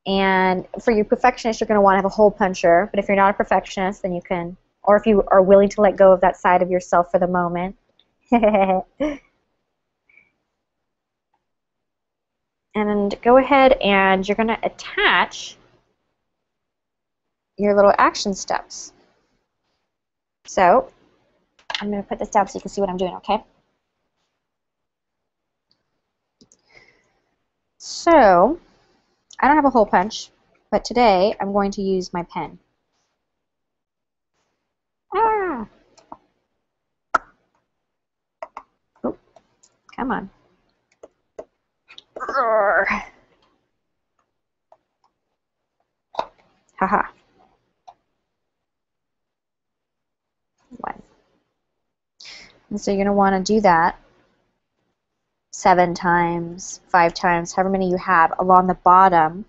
and for your perfectionist, you're going to want to have a hole puncher, but if you're not a perfectionist, then you can, or if you are willing to let go of that side of yourself for the moment. And go ahead and you're going to attach your little action steps. So I'm going to put this down so you can see what I'm doing, okay? So I don't have a hole punch, but today I'm going to use my pen. Ah! Oh, come on. Haha. One. And so you're going to want to do that 7 times, 5 times, however many you have, along the bottom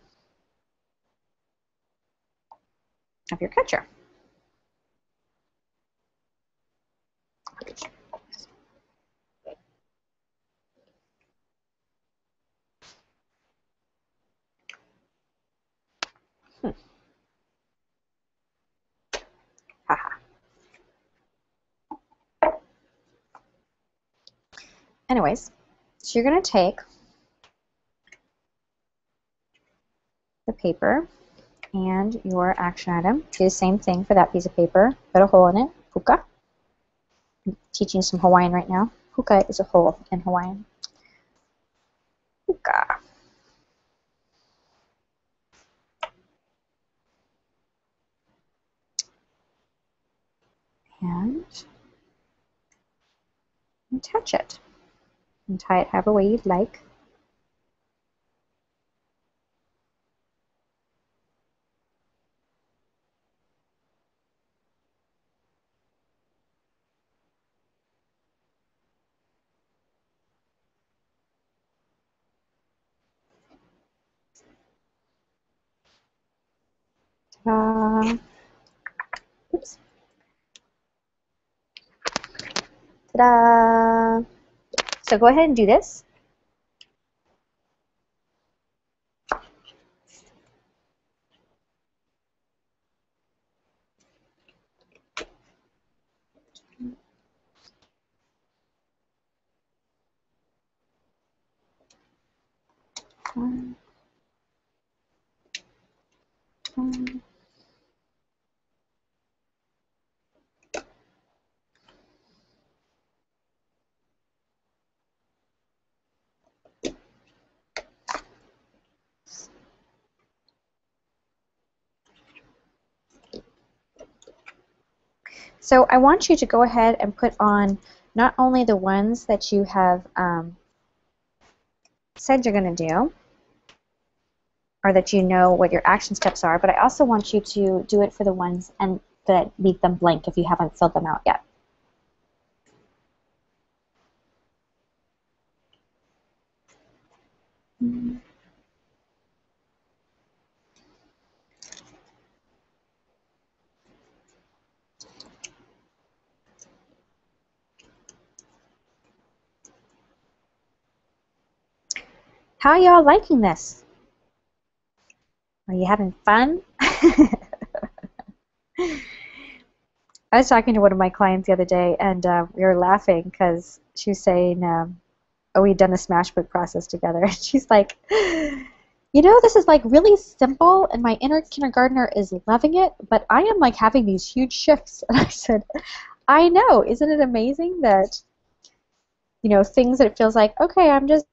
of your catcher. anyways, so you're going to take the paper and your action item. Do the same thing for that piece of paper. Put a hole in it. Puka. I'm teaching some Hawaiian right now. Puka is a hole in Hawaiian. Puka. And attach it. And tie it however way you'd like. Oops. Ta-da! So go ahead and do this. So I want you to go ahead and put on not only the ones that you have said you're going to do, or that you know what your action steps are, but I also want you to do it for the ones and that leave them blank if you haven't filled them out yet. How are y'all liking this? Are you having fun? I was talking to one of my clients the other day, and we were laughing because she was saying, oh, we'd done the Smashbook process together. And she's like, you know, this is like really simple, and my inner kindergartner is loving it, but I am like having these huge shifts. And I said, I know. Isn't it amazing that, you know, things that it feels like, okay, I'm just,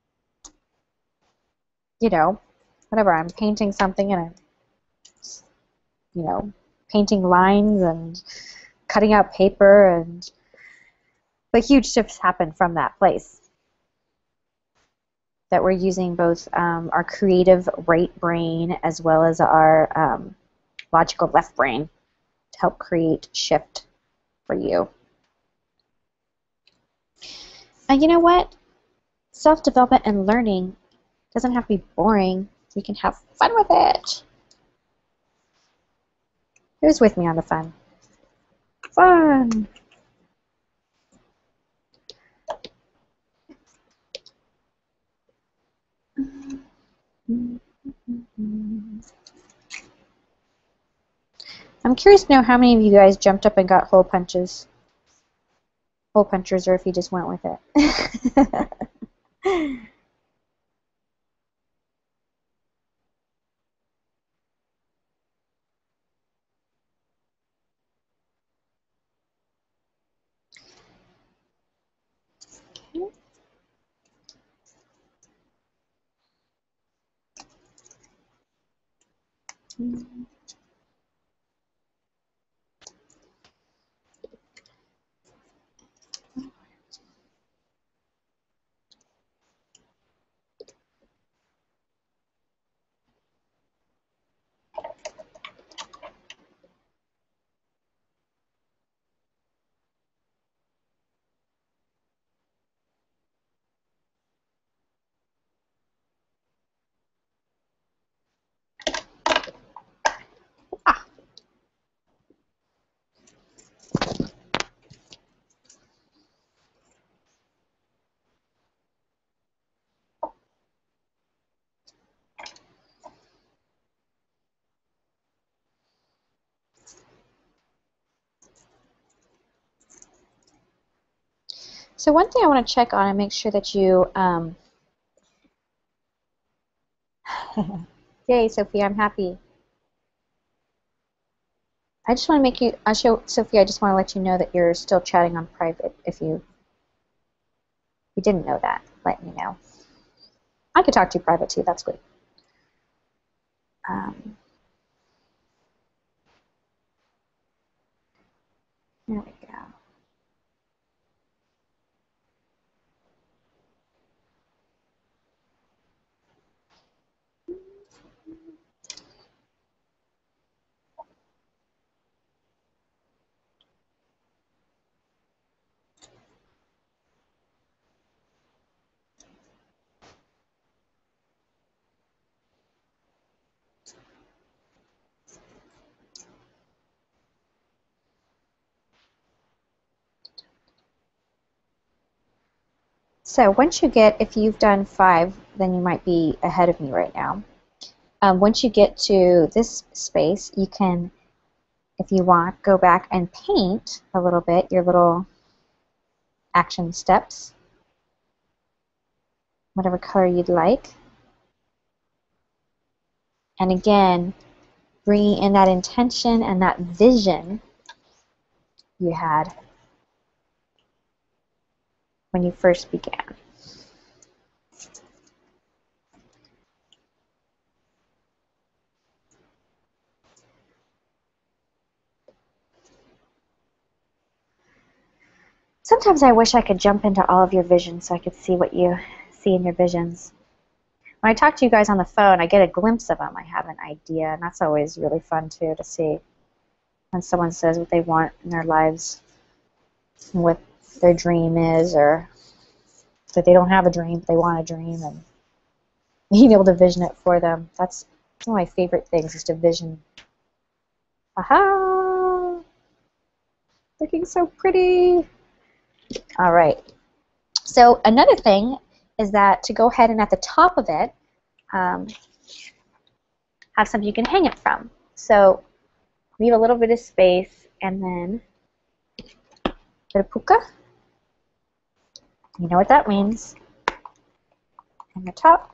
you know, whatever, I'm painting something and I'm, you know, painting lines and cutting out paper, and but huge shifts happen from that place. That we're using both our creative right brain as well as our logical left brain to help create shift for you. And you know what? Self-development and learning doesn't have to be boring. We can have fun with it. Who's with me on the fun? Fun! I'm curious to know how many of you guys jumped up and got hole punches. Hole punchers, or if you just went with it. So one thing I want to check on and make sure that you, yay, Sophie, I'm happy. I just want to make you, Sophie, I just want to let you know that you're still chatting on private. If you didn't know that, let me know. I could talk to you private too, that's good. There we go. So once you get, if you've done 5, then you might be ahead of me right now. Once you get to this space, you can, if you want, go back and paint a little bit, your little action steps, whatever color you'd like. And again, bringing in that intention and that vision you had when you first began. Sometimes I wish I could jump into all of your visions so I could see what you see in your visions. When I talk to you guys on the phone, I get a glimpse of them. I have an idea, and that's always really fun too, to see when someone says what they want in their lives, what their dream is, or that they don't have a dream, but they want a dream, and being able to vision it for them. That's one of my favorite things, is to vision. Aha! Looking so pretty. All right. So another thing is that to go ahead and at the top of it, have something you can hang it from. So leave a little bit of space, and then a bit of puka. You know what that means. And the top.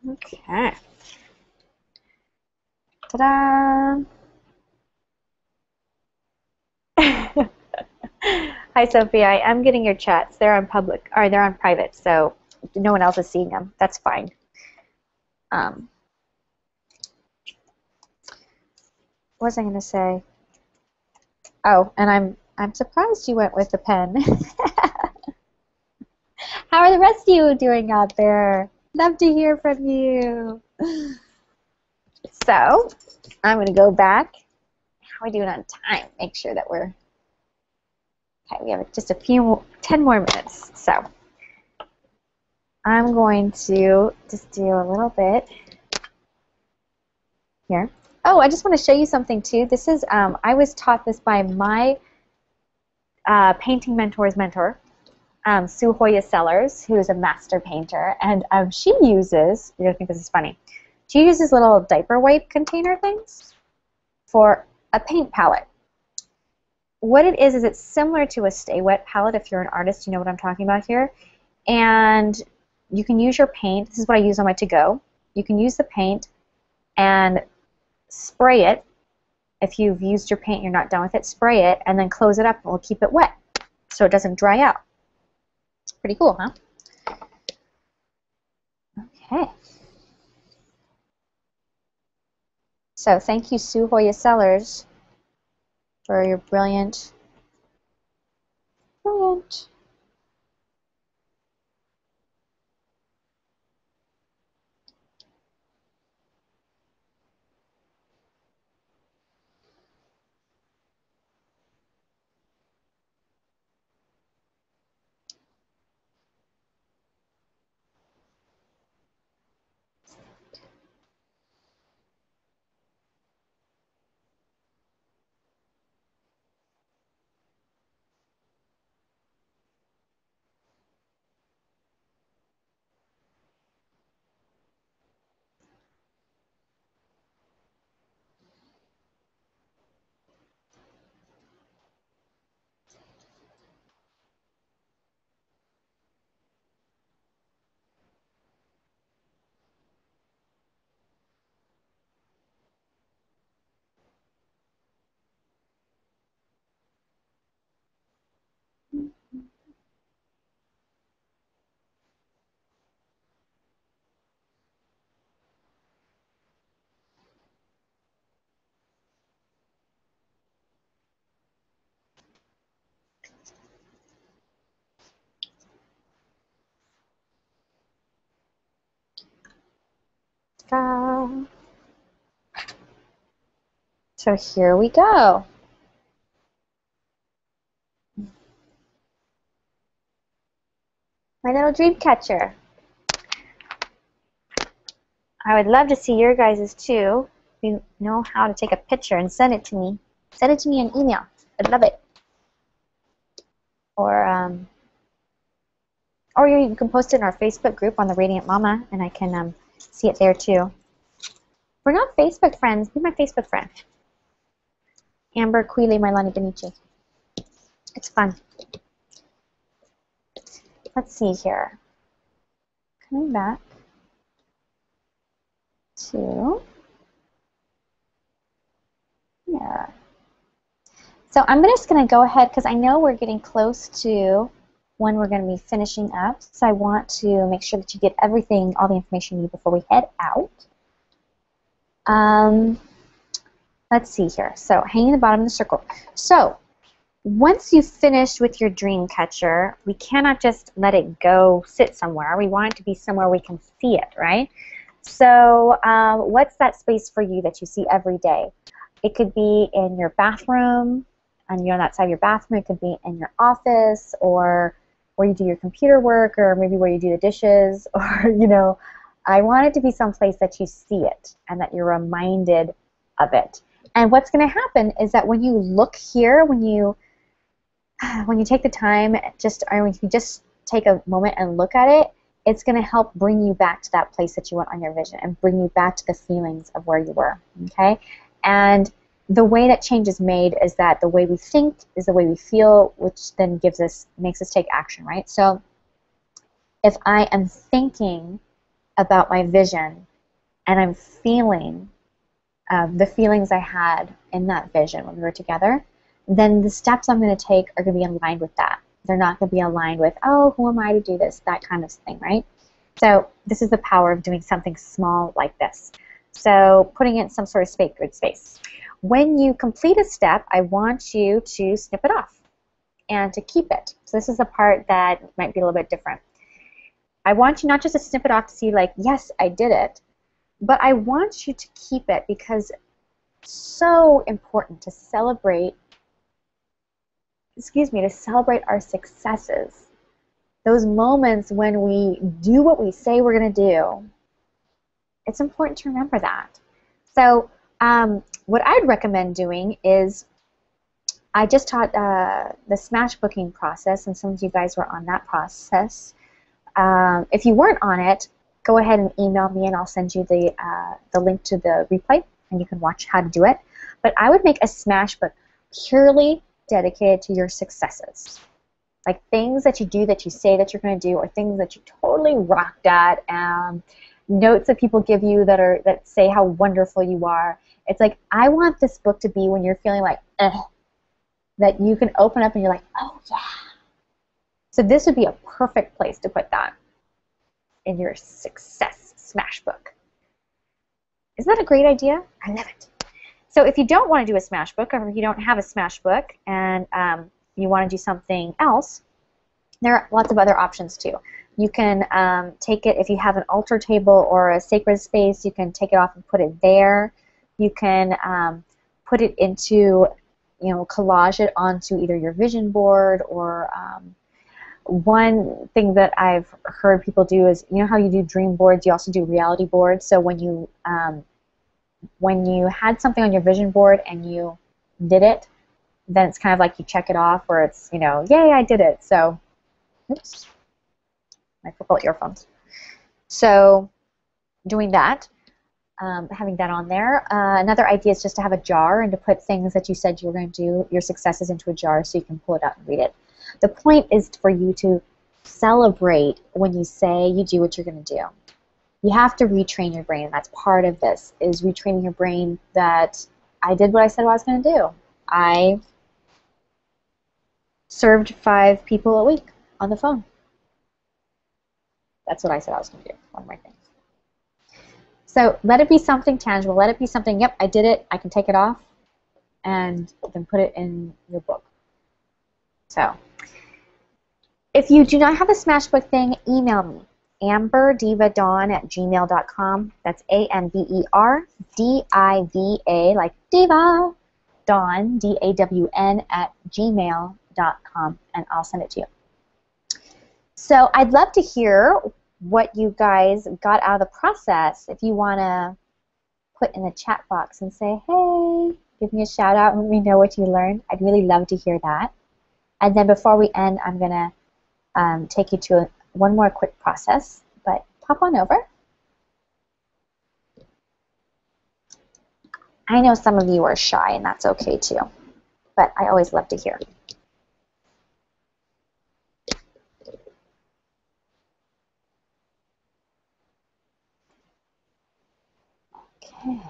Okay. Ta-da! Hi, Sophia. I am getting your chats. They're on public, or they're on private, so no one else is seeing them. That's fine. What was I going to say? Oh, and I'm surprised you went with the pen. How are the rest of you doing out there? Love to hear from you. So, I'm going to go back. How are we doing on time? Make sure that we're... Okay, we have just 10 more minutes. So, I'm going to just do a little bit here. Oh, I just want to show you something too. This is, I was taught this by my painting mentor's mentor, Sue Hoya Sellers, who is a master painter, and she uses, you're going to think this is funny, she uses little diaper wipe container things for a paint palette. What it is it's similar to a Stay Wet palette. If you're an artist, you know what I'm talking about here. And you can use your paint. This is what I use on my to-go. You can use the paint and spray it. If you've used your paint, you're not done with it, spray it, and then close it up, and we'll keep it wet so it doesn't dry out. It's pretty cool, huh? Okay. So thank you, Sue Hoya Sellers, for your brilliant. go. So here we go. My little dream catcher. I would love to see your guys's too. If you know how to take a picture and send it to me. Send it to me in email. I'd love it. Or you can post it in our Facebook group on the Radiant Mama, and I can see it there too. We're not Facebook friends. Be my Facebook friend. Amber Queely Mailani Benici. It's fun. Let's see here. Coming back to here. So I'm just going to go ahead because I know we're getting close to when we're going to be finishing up. So I want to make sure that you get everything, all the information you need before we head out. Let's see here. So hanging the bottom of the circle. So once you've finished with your dream catcher, we cannot just let it go sit somewhere. We want it to be somewhere we can see it, right? So what's that space for you that you see every day? It could be in your bathroom, and you're on that side of your bathroom. It could be in your office, or where you do your computer work, or maybe where you do the dishes, or, you know, I want it to be someplace that you see it and that you're reminded of it. And what's going to happen is that when you look here, when you take the time, or when you just take a moment and look at it, it's going to help bring you back to that place that you want on your vision and bring you back to the feelings of where you were, okay? And the way that change is made is that the way we think is the way we feel, which then makes us take action, right? So if I am thinking about my vision and I'm feeling the feelings I had in that vision when we were together, then the steps I'm going to take are going to be aligned with that. They're not going to be aligned with, oh, who am I to do this, that kind of thing, right? So this is the power of doing something small like this. So putting it in some sort of sacred space. When you complete a step, I want you to snip it off and to keep it. So this is the part that might be a little bit different. I want you not just to snip it off to see like, yes, I did it, but I want you to keep it because it's so important to celebrate, to celebrate our successes. Those moments when we do what we say we're going to do, it's important to remember that. So what I'd recommend doing is, I just taught the smash booking process, and some of you guys were on that process. If you weren't on it, go ahead and email me and I'll send you the link to the replay and you can watch how to do it. But I would make a smash book purely dedicated to your successes. Like things that you do that you say that you're going to do, or things that you totally rocked at, notes that people give you that say how wonderful you are. It's like, I want this book to be when you're feeling like, that you can open up and you're like, oh yeah. So this would be a perfect place to put that in your success smash book. Isn't that a great idea? I love it. So if you don't want to do a smash book, or if you don't have a smash book and you want to do something else, there are lots of other options too. You can take it, if you have an altar table or a sacred space, you can take it off and put it there. You can put it into, collage it onto either your vision board, or one thing that I've heard people do is, you know how you do dream boards, you also do reality boards. So when you had something on your vision board and you did it, then it's kind of like you check it off, where it's, yay, I did it. So, oops, my purple earphones. So doing that, having that on there. Another idea is just to have a jar and to put things that you said you were going to do, your successes, into a jar so you can pull it out and read it. The point is for you to celebrate when you say you do what you're going to do. You have to retrain your brain, and that's part of this, is retraining your brain that I did what I said I was going to do. I served 5 people a week on the phone. That's what I said I was going to do, one of my things. So let it be something tangible. Let it be something, yep, I did it, I can take it off, and then put it in your book. So if you do not have a smash book thing, email me. amberdivadawn@gmail.com. That's AMBERDIVA, like diva, dawn, DAWN, @gmail.com, and I'll send it to you. So I'd love to hear what you guys got out of the process. If you want to put in the chat box and say, hey, give me a shout out and let me know what you learned. I'd really love to hear that. And then before we end, I'm going to take you to one more quick process, but pop on over. I know some of you are shy, and that's okay too, but I always love to hear. Okay.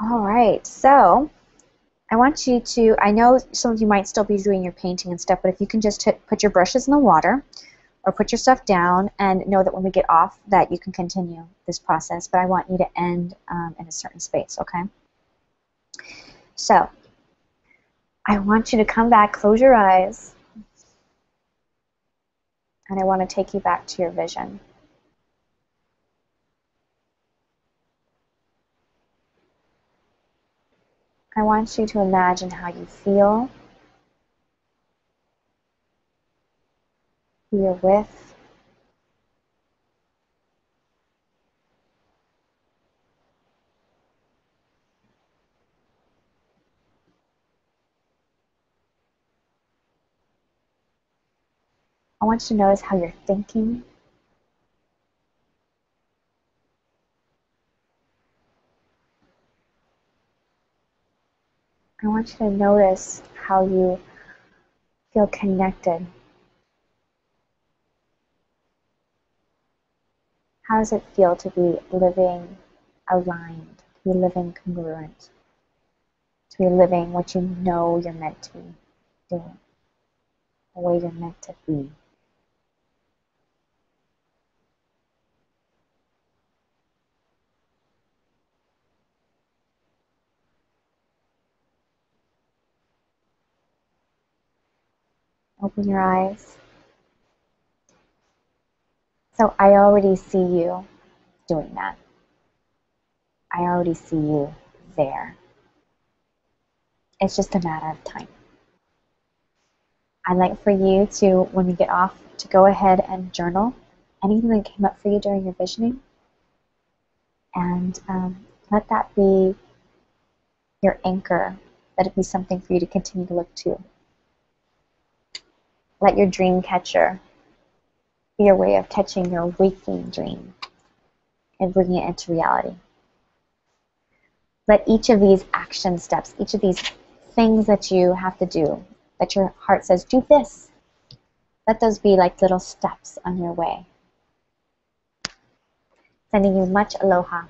All right, so I want you to, I know some of you might still be doing your painting and stuff, but if you can just put your brushes in the water or put your stuff down and know that when we get off that you can continue this process, but I want you to end in a certain space, okay? So I want you to come back, close your eyes, and I want to take you back to your vision. I want you to imagine how you feel, who you're with. I want you to notice how you're thinking. I want you to notice how you feel connected. How does it feel to be living aligned, to be living congruent, to be living what you know you're meant to be doing, the way you're meant to be? Open your eyes. So I already see you doing that. I already see you there. It's just a matter of time. I'd like for you to, when you get off, to go ahead and journal anything that came up for you during your visioning, and let that be your anchor. Let it be something for you to continue to look to. Let your dream catcher be your way of catching your waking dream and bringing it into reality. Let each of these action steps, each of these things that you have to do, that your heart says, do this, let those be like little steps on your way. Sending you much aloha.